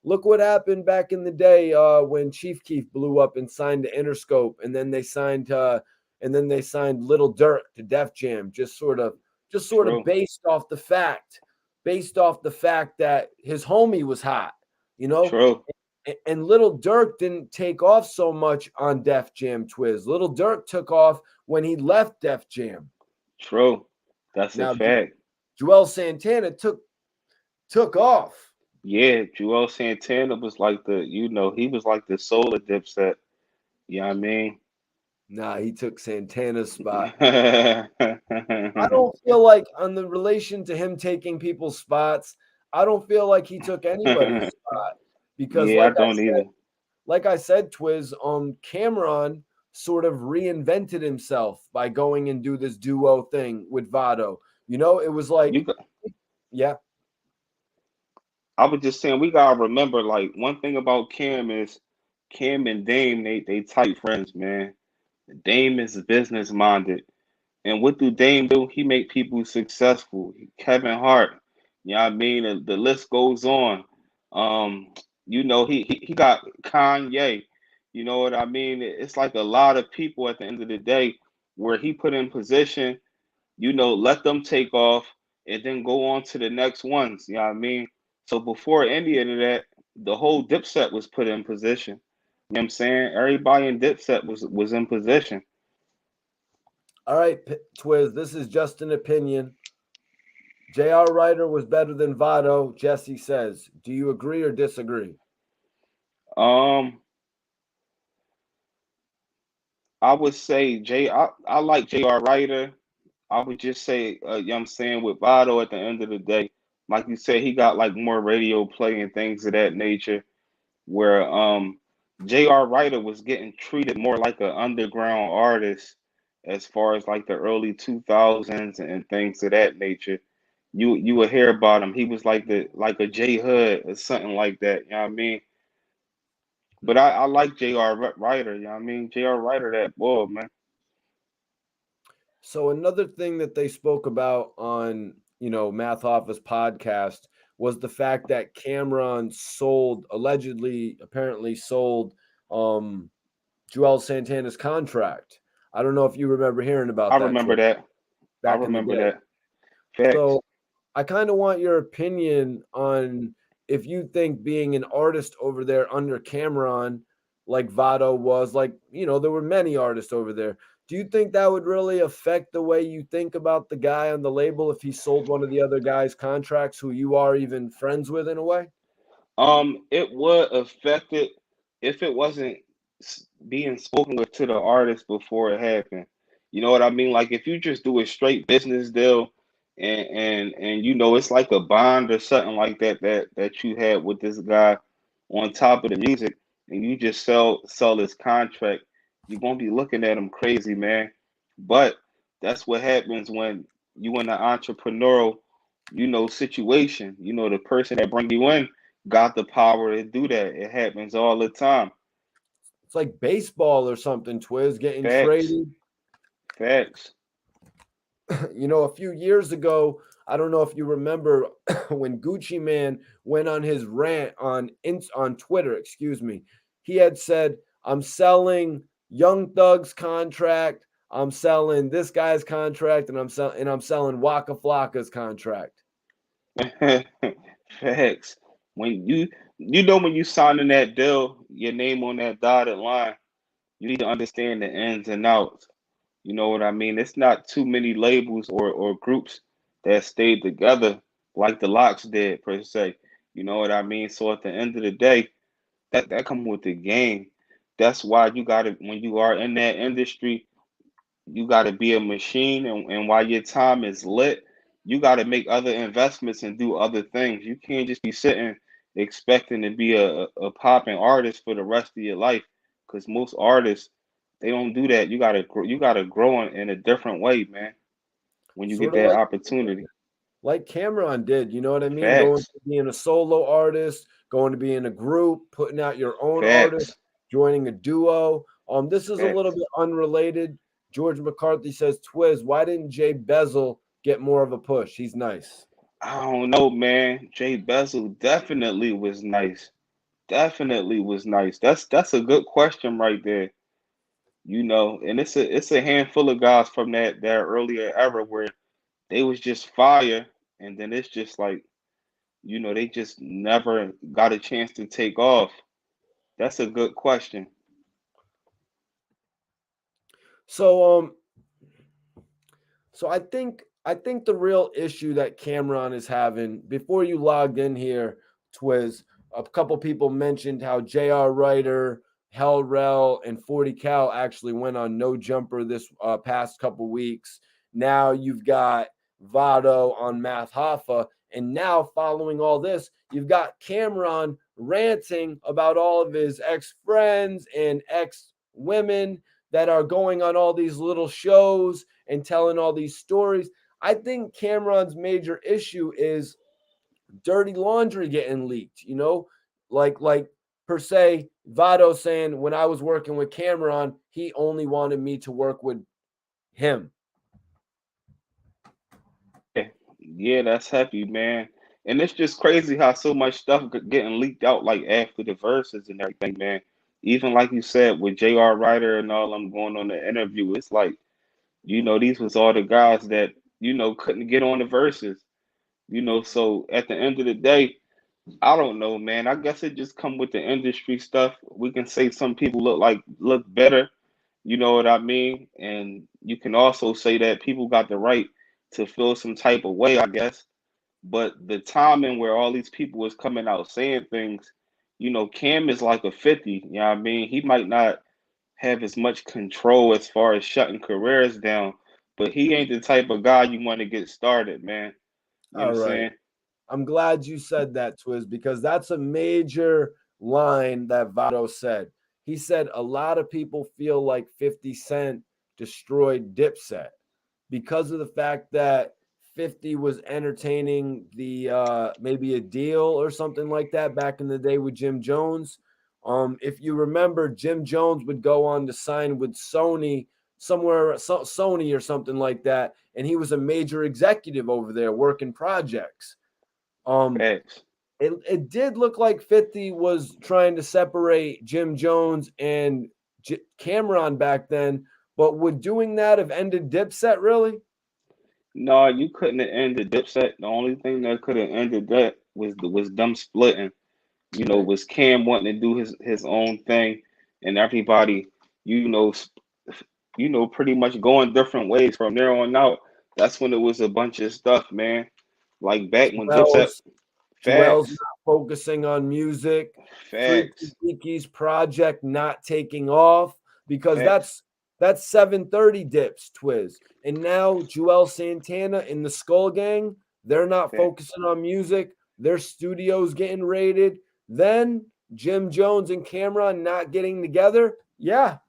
look what happened back in the day when Chief Keef blew up and signed to Interscope, and then they signed Little Durk to Def Jam, just sort of True. based off the fact that his homie was hot, you know. True. And Little Durk didn't take off so much on Def Jam Twiz. Little Durk took off when he left Def Jam. True. That's a Now fact. Joel Santana took off. Yeah, Joel Santana was like he was like the soul of Dipset. You know what I mean? Nah, he took Santana's spot. I don't feel like on the relation to him taking people's spots, I don't feel like he took anybody's spot because Yeah, I don't either. like I said, Twiz, Cameron sort of reinvented himself by going and do this duo thing with Vado. It was You like, got, yeah, I was just saying we gotta remember like one thing about Cam is Cam and Dame they tight friends, man. Dame is business minded. And what do Dame do? He make people successful. Kevin Hart, you know what I mean? The list goes on. Um, he got Kanye. You know what I mean? It's like a lot of people at the end of the day where he put in position, let them take off and then go on to the next ones. You know what I mean? So before any of that, the whole Dipset was put in position. You know what I'm saying? Everybody in Dipset was in position. All right, Twiz, this is just an opinion. J.R. Ryder was better than Vado, Jesse says. Do you agree or disagree? Um, I would say I like J.R. Ryder. I would just say, you know what I'm saying, with Vado at the end of the day, like you said, he got like more radio play and things of that nature. Where J.R. Ryder was getting treated more like an underground artist as far as like the early 2000s and things of that nature. You would hear about him. He was like a J Hood or something like that. You know what I mean? But I like J.R. Ryder. You know what I mean? J.R. Ryder, that boy, man. So another thing that they spoke about on, Math Office podcast was the fact that Cameron apparently sold Joel Santana's contract. I don't know if you remember hearing I about that remember Twitter that. I back in the remember day. that. Facts. So I kind of want your opinion on if you think being an artist over there under Cameron, like Vado was, like, there were many artists over there. Do you think that would really affect the way you think about the guy on the label if he sold one of the other guys' contracts who you are even friends with in a way? It would affect it if it wasn't being spoken with to the artist before it happened. You know what I mean? Like if you just do a straight business deal and it's like a bond or something like that you had with this guy on top of the music and you just sell his contract, you're gonna be looking at him crazy, man. But that's what happens when you in an entrepreneurial, situation. The person that bring you in got the power to do that. It happens all the time. It's like baseball or something, Twiz, getting Facts. traded. Facts. A few years ago, I don't know if you remember when Gucci Man went on his rant on Twitter, excuse me. He had said, "I'm selling Young Thug's contract, I'm selling this guy's contract, and I'm selling Waka Flocka's contract." Facts. When when you signing that deal, your name on that dotted line, you need to understand the ins and outs. You know what I mean? It's not too many labels or groups that stayed together like the Locks did per se. You know what I mean? So at the end of the day, that come with the game. That's why you gotta when you are in that industry, you gotta be a machine and while your time is lit, you gotta make other investments and do other things. You can't just be sitting expecting to be a popping artist for the rest of your life. Cause most artists they don't do that. You gotta grow in a different way, man, when you get Sort of that like opportunity. Cameron did, you know what I mean? Going Facts. to being a solo artist, going to be in a group, putting out your own artist, Facts. joining a duo. This is a little Facts. bit unrelated. George McCarthy says, "Twiz, why didn't Jay Bezel get more of a push? He's nice." I don't know, man. Jay Bezel definitely was nice. Definitely was nice. That's a good question right there. And it's a handful of guys from that earlier era where they was just fire, and then it's just like, they just never got a chance to take off. That's a good question. So so I think the real issue that Cameron is having, before you logged in here, Twiz, a couple people mentioned how J.R. Ryder, Hell Rel, and 40 Cal actually went on no jumper this past couple weeks. Now you've got Vado on Math Hoffa, and now following all this, you've got Cameron ranting about all of his ex-friends and ex-women that are going on all these little shows and telling all these stories. I think Cameron's major issue is dirty laundry getting leaked, like per se, Vado saying when I was working with Cameron, he only wanted me to work with him. Yeah, yeah, that's heavy, man. And it's just crazy how so much stuff getting leaked out like after the verses and everything, man. Even like you said with J.R. Ryder and all them going on the interview, it's like, these was all the guys that, couldn't get on the verses. So at the end of the day, I don't know, man. I guess it just come with the industry stuff. We can say some people look better, you know what I mean? And you can also say that people got the right to feel some type of way, I guess. But the timing where all these people was coming out saying things, Cam is like a 50, you know what I mean? He might not have as much control as far as shutting careers down, but he ain't the type of guy you want to get started, man. You know what All I'm right. saying? I'm glad you said that, Twiz, because that's a major line that Vado said. He said a lot of people feel like 50 Cent destroyed Dipset because of the fact that 50 was entertaining the maybe a deal or something like that back in the day with Jim Jones. If you remember, Jim Jones would go on to sign with Sony somewhere, Sony or something like that, and he was a major executive over there working projects. Um, Facts. it did look like 50 was trying to separate Jim Jones and Cameron back then, but would doing that have ended Dipset really? No, you couldn't have ended Dipset. The only thing that could have ended that was them splitting. Right. Was Cam wanting to do his own thing, and everybody, you know, pretty much going different ways from there on out. That's when it was a bunch of stuff, man. Like back when Dipset, Joel's Joel's facts, not focusing on music, Freaky facts, Zeke's project not taking off because facts, that's 730 dips, Twiz. And now Joel Santana in the Skull Gang, they're not facts. focusing on music. Their studio's getting raided. Then Jim Jones and Cameron not getting together. Yeah,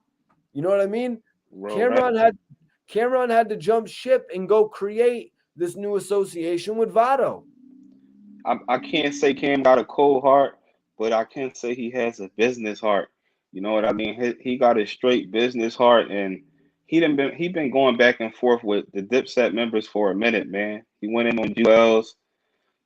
you know what I mean? Real rap. Cameron had Cameron had to jump ship and go create this new association with Vado. I can't say Cam got a cold heart, but I can say he has a business heart. You know what I mean? He got a straight business heart, and he been going back and forth with the Dipset members for a minute, man. He went in on Jewels.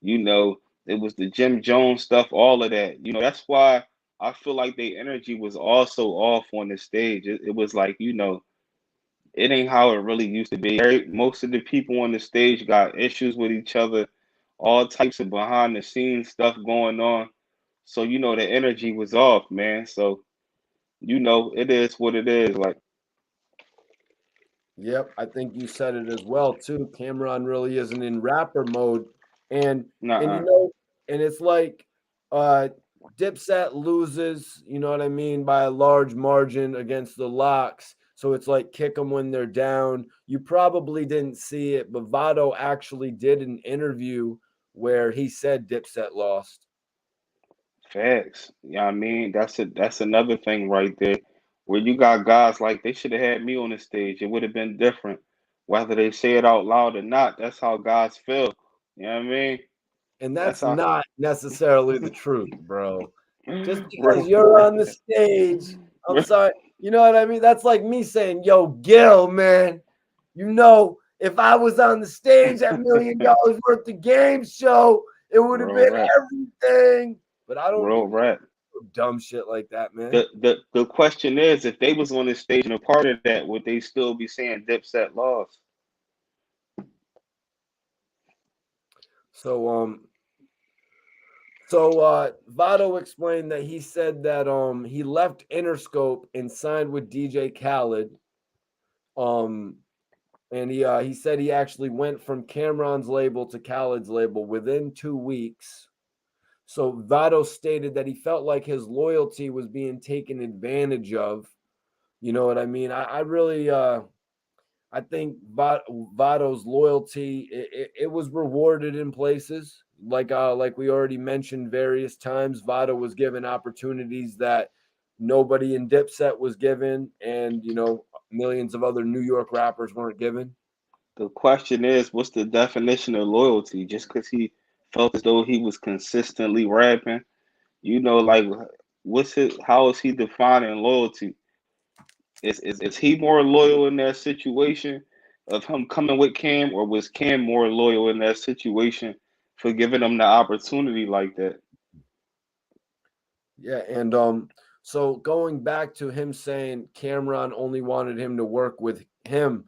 You know, it was the Jim Jones stuff, all of that. That's why I feel like their energy was also off on the stage. It was like, it ain't how it really used to be. Most of the people on the stage got issues with each other, all types of behind the scenes stuff going on. So, the energy was off, man. So, it is what it is. Like, Yep, I think you said it as well too. Cameron really isn't in rapper mode, and and you nah, know, and it's like uh Dipset loses, you know what I mean, by a large margin against the Locks. So it's like kick them when they're down. You probably didn't see it, but Vado actually did an interview where he said Dipset lost. facts. I mean? That's another thing right there. Where you got guys like they should have had me on the stage. It would have been different. Whether they say it out loud or not, that's how guys feel. You know what I mean? And That's that's how not necessarily the truth, bro. Just because real, you're on the stage, I'm sorry. You know what I mean? That's like me saying, yo, Gil, man, if I was on the stage at $1 million worth of game show, it would have real been rap. everything. But I don't do Real rap. dumb shit like that, man. The question is, if they was on the stage and a part of that, would they still be saying Dipset lost? So So Vado explained that he said that he left Interscope and signed with DJ Khaled. Um and he said he actually went from Cameron's label to Khaled's label within 2 weeks. So Vado stated that he felt like his loyalty was being taken advantage of. You know what I mean? I really I think Vado's loyalty it was rewarded in places like we already mentioned various times. Vado was given opportunities that nobody in Dipset was given, and millions of other New York rappers weren't given. The question is, what's the definition of loyalty? Just because he felt as though he was consistently rapping, like what's his? How is he defining loyalty? Is he more loyal in that situation of him coming with Cam, or was Cam more loyal in that situation for giving them the opportunity like that. Yeah, and so going back to him saying Cameron only wanted him to work with him,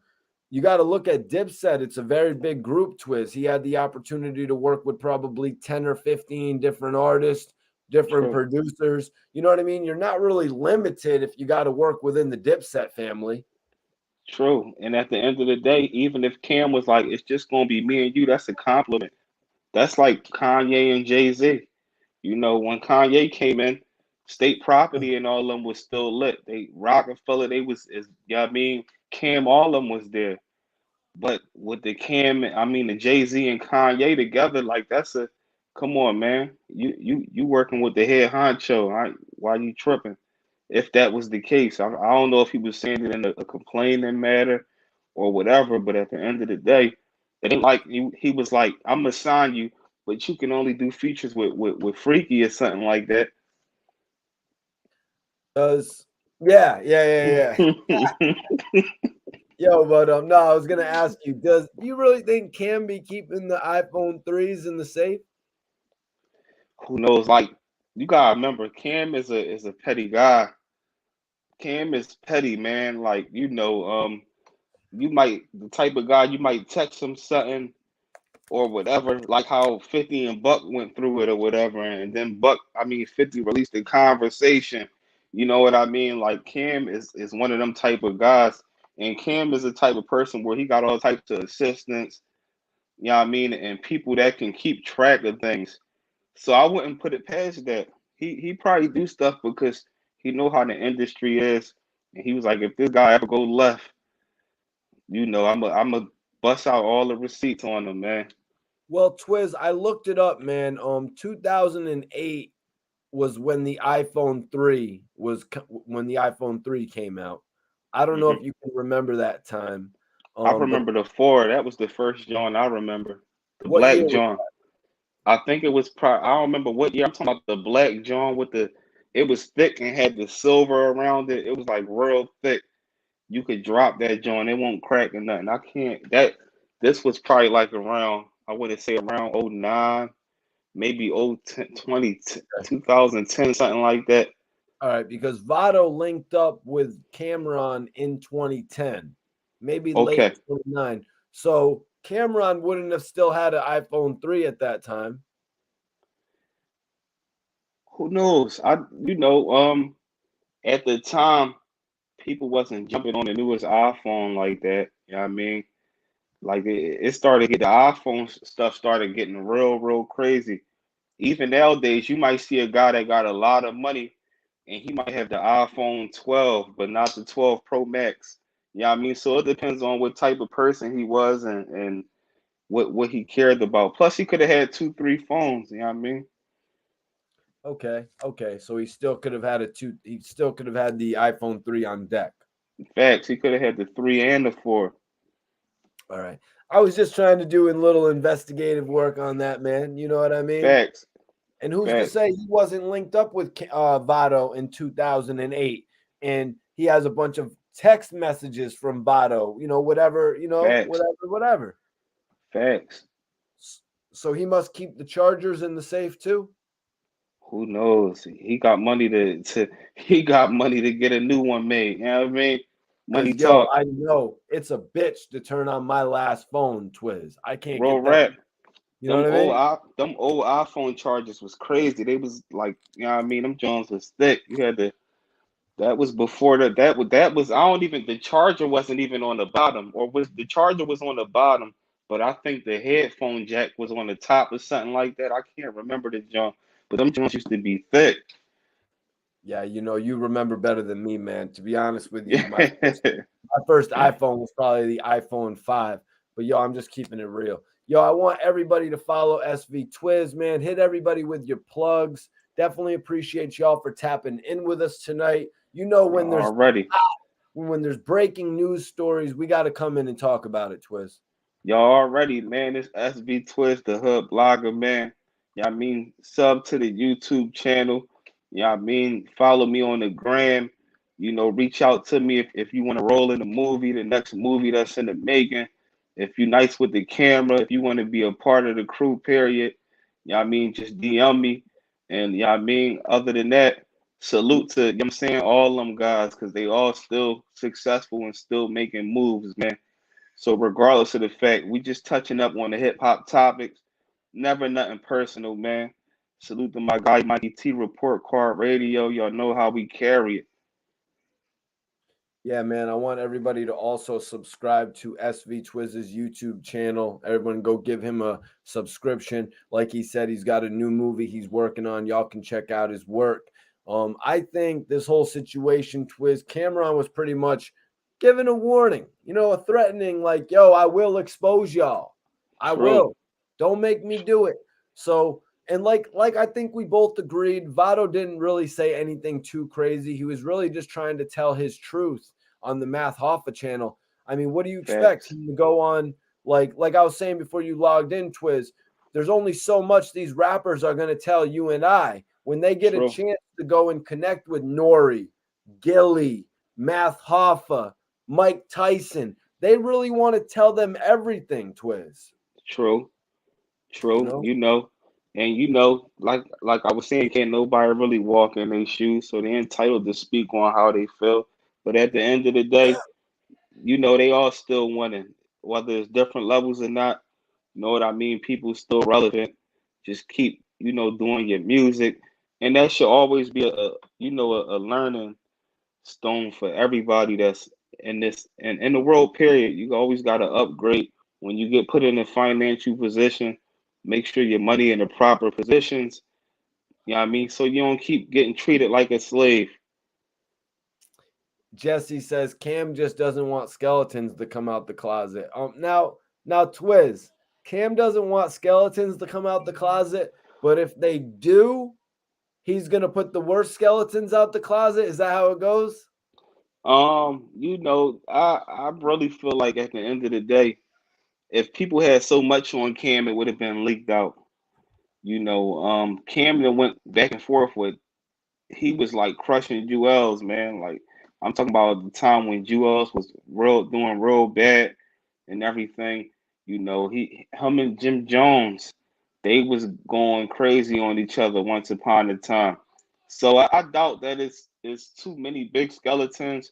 you got to look at Dipset. It's a very big group, Twiz. He had the opportunity to work with probably 10 or 15 different artists, different True. producers. You know what I mean? You're not really limited if you got to work within the Dipset family. True. And at the end of the day, even if Cam was like, it's just gonna be me and you, that's a compliment. That's like Kanye and Jay-Z. You know, when Kanye came in, State Property and all of them was still lit. They Rockefeller, they was is you know what I mean, Cam, all of them was there. But with the Cam, I mean the Jay-Z and Kanye together, like that's a come on, man. You working with the head honcho. Why you tripping? If that was the case. I don't know if he was saying it in a complaining matter or whatever, but at the end of the day, it ain't like he was like, I'm gonna sign you, but you can only do features with Freaky or something like that. Does yeah. Yo, but no, I was gonna ask you, do you really think Cam be keeping the iPhone 3s in the safe? Who knows? Like you gotta remember, Cam is a petty guy. Cam is petty, man. Like you might the type of guy you might text him something or whatever, like how 50 and Buck went through it or whatever, and then 50 released a conversation. You know what I mean? Like Cam is one of them type of guys, and Cam is the type of person where he got all types of assistants, you know what I mean, and people that can keep track of things. So I wouldn't put it past that. He probably do stuff because he know how the industry is, and he was like, if this guy ever go left, I'm a bust out all the receipts on him, man. Well, Twiz, I looked it up, man. 2008 was when the iPhone 3 when the iPhone 3 came out. I don't know if Hmm. you can remember that time. I But remember the four. That was the first John I remember. The what year black was John. I think it was I don't remember what year. I'm talking about the black John with the. It was thick and had the silver around it. It was like real thick. You could drop that John. It won't crack or nothing. I can't. That this was probably like around. I would say around '09, maybe 010, 20, that? 2010, something like that. All right, because Vado linked up with Cameron in 2010, maybe late Okay. 29. So Cameron wouldn't have still had an iPhone 3 at that time. Who knows? At the time people wasn't jumping on the newest iPhone like that. You know what I mean? Like it started get the iPhone stuff started getting real crazy. Even nowadays, you might see a guy that got a lot of money and he might have the iPhone 12, but not the 12 Pro Max. You know what I mean? So it depends on what type of person he was and what he cared about. Plus, he could have had two, three phones. You know what I mean? Okay. So he still could have had the iPhone 3 on deck. Facts. He could have had the three and the four. All right. I was just trying to do a little investigative work on that, man. You know what I mean? Facts. And who's to Facts. say he wasn't linked up with Vado in 2008 and he has a bunch of text messages from Vado, whatever, Facts. whatever. Facts. So he must keep the chargers in the safe too? Who knows? He got money to he got money to get a new one made. You know what I mean? Money Because, yo, talk. I know it's a bitch to turn on my last phone, Twiz. I can't Real get that. rap. You know what I mean? Them old iPhone chargers was crazy. They was like, you know what I mean? Them Jones was thick. You had to that was before that was I don't even the charger wasn't even on the bottom, or was the charger was on the bottom, but I think the headphone jack was on the top or something like that. I can't remember the John, but them Jones used to be thick. Yeah, you remember better than me, man. To be honest with you, Yeah. my first iPhone was probably the iPhone 5. But yo, I'm just keeping it real. Yo, I want everybody to follow SV Twiz, man. Hit everybody with your plugs. Definitely appreciate y'all for tapping in with us tonight. When Already. there's breaking news stories, we got to come in and talk about it, Twiz. Y'all already, man. It's SB Twist, the hood blogger, man. Y'all mean sub to the YouTube channel. Y'all mean follow me on the gram. Reach out to me if you want to roll in the movie, the next movie that's in the making. If you're nice with the camera, if you want to be a part of the crew, period. You know what I mean? Just DM me. And you know what I mean? Other than that, salute to, you know what I'm saying, all them guys, because they all still successful and still making moves, man. So regardless of the fact, we just touching up on the hip hop topics. Never nothing personal, man. Salute to my guy Mikey T Report Card Radio. Y'all know how we carry it. Yeah, man. I want everybody to also subscribe to SV Twizz's YouTube channel. Everyone go give him a subscription. Like he said, he's got a new movie he's working on. Y'all can check out his work. I think this whole situation, Twiz, Cameron was pretty much given a warning, a threatening, like, yo, I will expose y'all. I True. will. Don't make me do it. So, and like I think we both agreed, Vado didn't really say anything too crazy. He was really just trying to tell his truth on the Math Hoffa channel. I mean, what do you expect Facts. him to go on? Like I was saying before you logged in, Twiz, there's only so much these rappers are going to tell you and I when they get a True. chance to go and connect with Nori, Gilly, Math Hoffa, Mike Tyson. They really want to tell them everything, Twiz. True. You True. know? And like I was saying, can't nobody really walk in their shoes, so they're entitled to speak on how they feel. But at the end of the day, they all still winning, whether it's different levels or not. You know what I mean? People still relevant. Just keep, doing your music, and that should always be a learning stone for everybody that's in this and in the world. Period. You always got to upgrade when you get put in a financial position. Make sure your money in the proper positions. You know what I mean? So you don't keep getting treated like a slave. Jesse says Cam just doesn't want skeletons to come out the closet. Now, Twiz, Cam doesn't want skeletons to come out the closet, but if they do, he's gonna put the worst skeletons out the closet. Is that how it goes? I really feel like at the end of the day, if people had so much on Cam, it would have been leaked out. Camden went back and forth with. He was like crushing Jewels, man. Like I'm talking about the time when Jewels was doing real bad and everything. Him and Jim Jones, they was going crazy on each other once upon a time. So I doubt that it's too many big skeletons.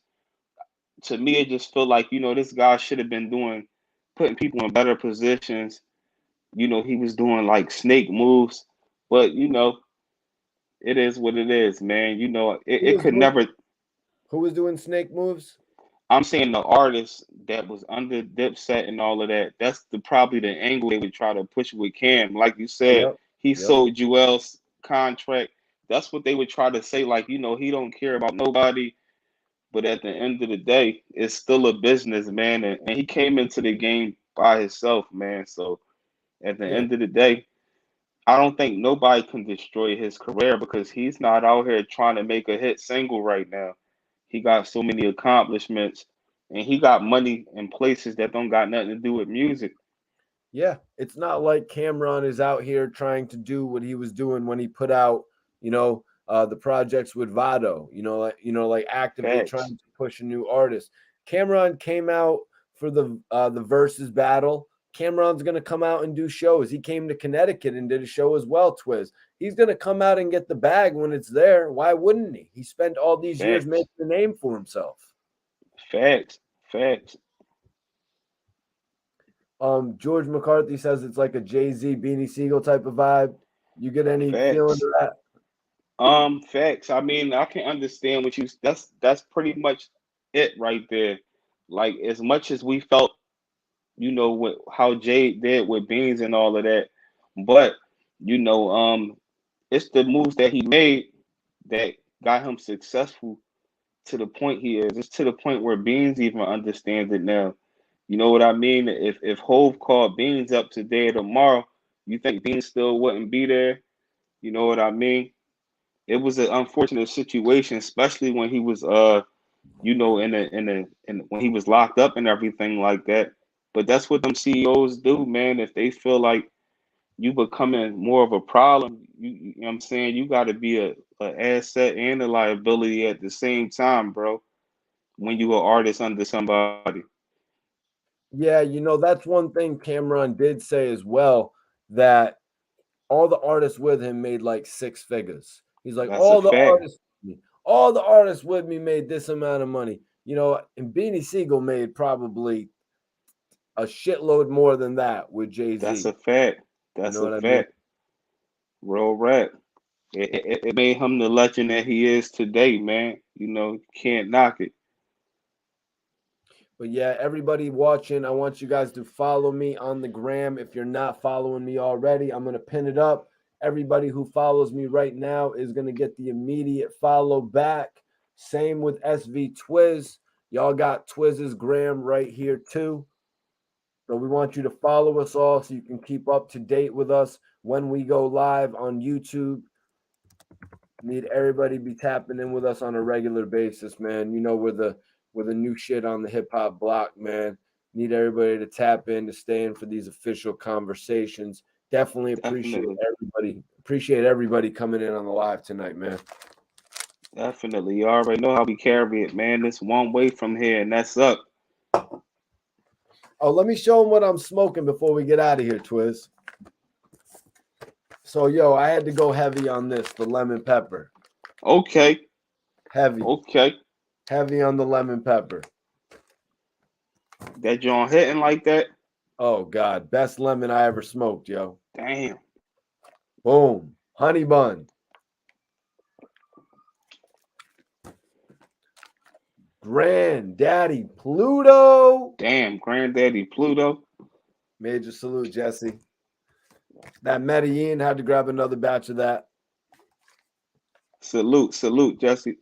To me, it just feel like this guy should have been putting people in better positions. He was doing like snake moves, but it is what it is, man. Who It was could doing never. who was doing snake moves? I'm saying the artist that was under Dipset and all of that. That's probably the angle they would try to push with Cam. Like you said, Yep. he Yep. sold Jewel's contract. That's what they would try to say. Like he don't care about nobody. But at the end of the day, it's still a business, man. And he came into the game by himself, man. So at the Yeah. end of the day, I don't think nobody can destroy his career because he's not out here trying to make a hit single right now. He got so many accomplishments and he got money in places that don't got nothing to do with music. Yeah, it's not like Cameron is out here trying to do what he was doing when he put out, the projects with Vado. Like actively Facts. trying to push a new artist. Cameron came out for the versus battle. Cameron's gonna come out and do shows. He came to Connecticut and did a show as well. Twiz. He's gonna come out and get the bag when it's there. Why wouldn't he? He spent all these years Facts. making a name for himself. Facts. Facts. George McCarthy says it's like a Jay-Z Beanie Siegel type of vibe. You get any feeling Facts. to that? Facts. I mean, I can understand what you. That's pretty much it right there. Like as much as we felt, with how Jay did with Beans and all of that, but you know, um, it's the moves that he made that got him successful to the point he is. It's to the point where Beans even understands it now. You know what I mean? If Hove called Beans up today or tomorrow, you think Beans still wouldn't be there? You know what I mean? It was an unfortunate situation, especially when he was in when he was locked up and everything like that. But that's what them CEOs do, man. If they feel like you becoming more of a problem, you know what I'm saying, you got to be a asset and a liability at the same time, bro. When you an artist under somebody, Yeah, that's one thing Cameron did say as well, that all the artists with him made like 6 figures. He's like, That's a fact. all the artists with me made this amount of money. You know, and Beanie Siegel made probably a shitload more than that with That's Jay-Z. a fact. You That's know a what I mean? fact. Real rap. It made him the legend that he is today, man. You know, can't knock it. But yeah, everybody watching, I want you guys to follow me on the gram. If you're not following me already, I'm going to pin it up. Everybody who follows me right now is going to get the immediate follow back. Same with SV Twiz. Y'all got Twiz's gram right here too. So we want you to follow us all so you can keep up to date with us when we go live on YouTube. Need everybody be tapping in with us on a regular basis, man. You know, we're the new shit on the hip hop block, man. Need everybody to tap in to stay in for these official conversations. Definitely Definitely. appreciate everybody coming in on the live tonight, man. Definitely. You already know how we carry it, man. It's one way from here, and that's up. Oh, let me show them what I'm smoking before we get out of here, Twiz. So, yo, I had to go heavy on this, the lemon pepper. Okay. Heavy. Okay. Heavy on the lemon pepper. That joint hitting like that? Oh, God. Best lemon I ever smoked, yo. Damn. Boom. Honey bun. Granddaddy Pluto. Damn, Granddaddy Pluto. Major salute, Jesse. That Medellin, had to grab another batch of that. Salute, Jesse.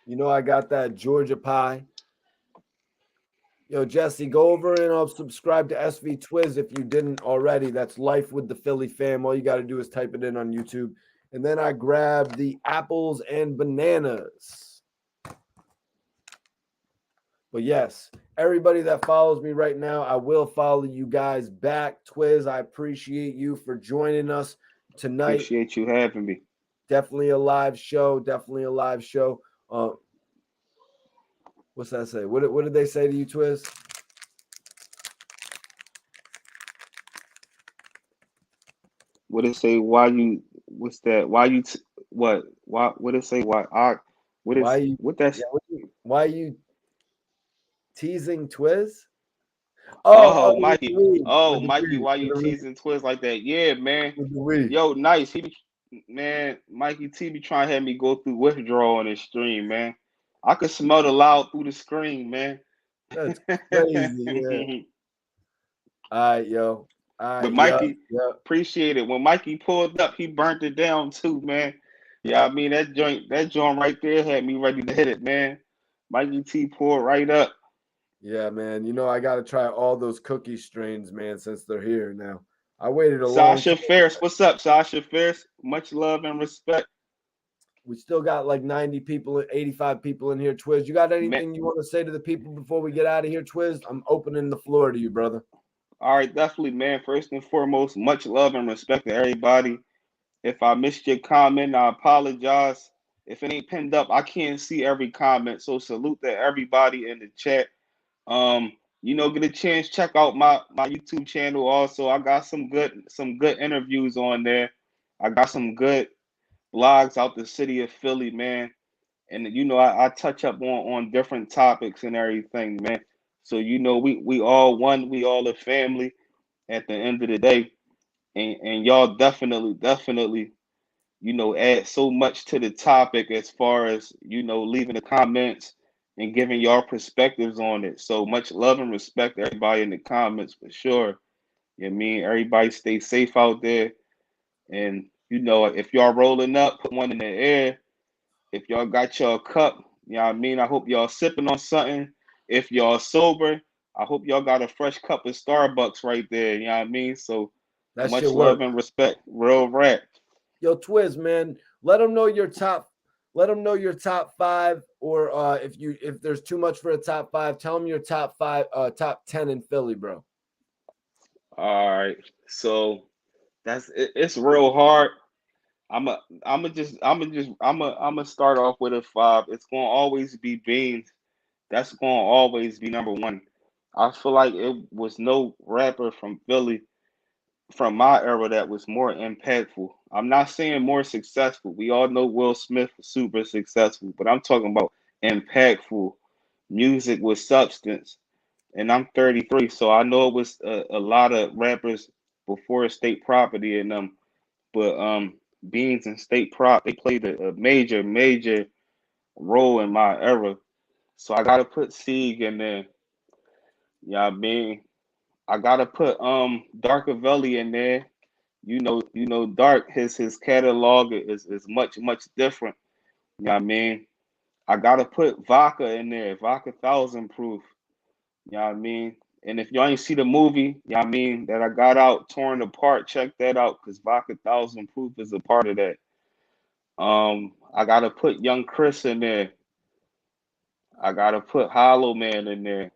You know, I got that Georgia pie. Yo, Jesse, go over and subscribe to SV Twiz if you didn't already. That's Life with the Philly Fam. All you got to do is type it in on YouTube. And then I grabbed the apples and bananas. But yes, everybody that follows me right now, I will follow you guys back. Twiz, I appreciate you for joining us tonight. Appreciate you having me. Definitely a live show. What's that say? What did they say to you, Twiz? What it say? Why you? What's that? Why you? What? Why? What it say? Why? What is? What that's? Why are you teasing Twiz? Oh, Mikey. Oh, With the Mikey. weed, Why with you the weed, teasing Twiz like that? Yeah, man. with the weed. Yo, nice. Man, Mikey T be trying to have me go through withdrawal on his stream, man. I could smell the loud through the screen, man. That's crazy, yeah. All right, yo. All But right, yeah. appreciate it. When Mikey pulled up, he burnt it down too, man. Yeah, I mean that joint right there had me ready to hit it, man. Mikey T pulled right up. Yeah, man. You know, I got to try all those cookie strains, man, since they're here now. I waited a long Sasha time. Fierce, what's up, Sasha Fierce? Much love and respect. We still got like 90 people, 85 people in here, Twiz. You got anything Man, you want to say to the people before we get out of here, Twiz? I'm opening the floor to you, brother. all right, definitely, man. First and foremost, much love and respect to everybody. If I missed your comment, I apologize. If it ain't pinned up, I can't see every comment. So salute to everybody in the chat. Um, get a chance, check out my YouTube channel also. I got some good interviews on there. I got some good blogs out the city of Philly, man. And I touch up on different topics and everything, man. So we all one, we all a family at the end of the day. And y'all definitely, add so much to the topic as far as, leaving the comments and giving y'all perspectives on it. So much love and respect to everybody in the comments for sure. You know what I mean? Everybody stay safe out there. And, if y'all rolling up, put one in the air. If y'all got y'all cup, you know what I mean? I hope y'all sipping on something. If y'all sober, I hope y'all got a fresh cup of Starbucks right there. You know what I mean? So That much shit love work. and respect. Real rap. Yo, Twiz, man, let them know your top. Let them know your top 5, or if there's too much for a top 5, tell them your top 5, top 10 in Philly, bro. All right. So it's real hard. I'm gonna start off with a 5. It's gonna always be Beans. That's gonna always be number one. I feel like it was no rapper from Philly from my era that was more impactful. I'm not saying more successful. We all know Will Smith was super successful, but I'm talking about impactful music with substance. And I'm 33, so I know it was a lot of rappers before State Property and them, but Beans and State Prop, they played a major role in my era. So I gotta put Sieg in there. Yeah, I mean, I gotta put Darkavelli in there. Dark, his catalog is much different. You know what I mean? I gotta put Vodka in there, Vodka Thousand Proof. You know what I mean? And if y'all ain't see the movie, you know what I mean, that I got out torn apart, check that out because Vodka Thousand Proof is a part of that. I gotta put Young Chris in there. I gotta put Hollow Man in there.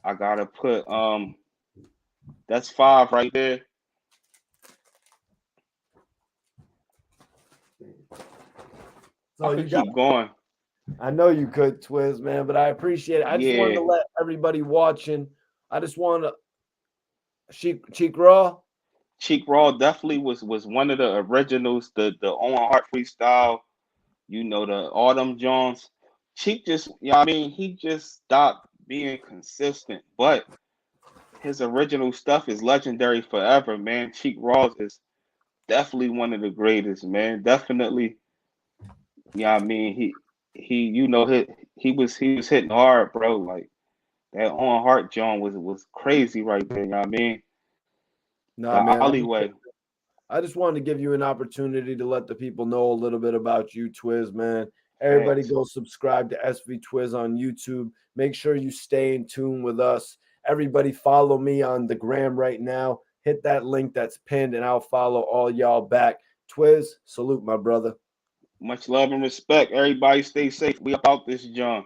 I gotta put that's 5 right there. So I you could got, keep going. I know you could, Twiz, man, but I appreciate it. I just wanted Yeah. to let everybody watching. I just want to Cheek Raw. Cheek Raw definitely was one of the originals, the Owen Hart freestyle, the Autumn Jones. Cheek just, I mean, he just stopped being consistent, but his original stuff is legendary forever, man. Cheek Raw is definitely one of the greatest, man. Definitely, I mean, he was hitting hard, bro. Like that Owen Hart John was crazy right there, I mean? Nah, The man. alleyway. I just wanted to give you an opportunity to let the people know a little bit about you, Twiz, man. Everybody Facts. go subscribe to SV Twiz on YouTube. Make sure you stay in tune with us. Everybody follow me on the gram right now. Hit that link that's pinned, and I'll follow all y'all back. Twiz, salute, my brother. Much love and respect. Everybody stay safe. We about this, John.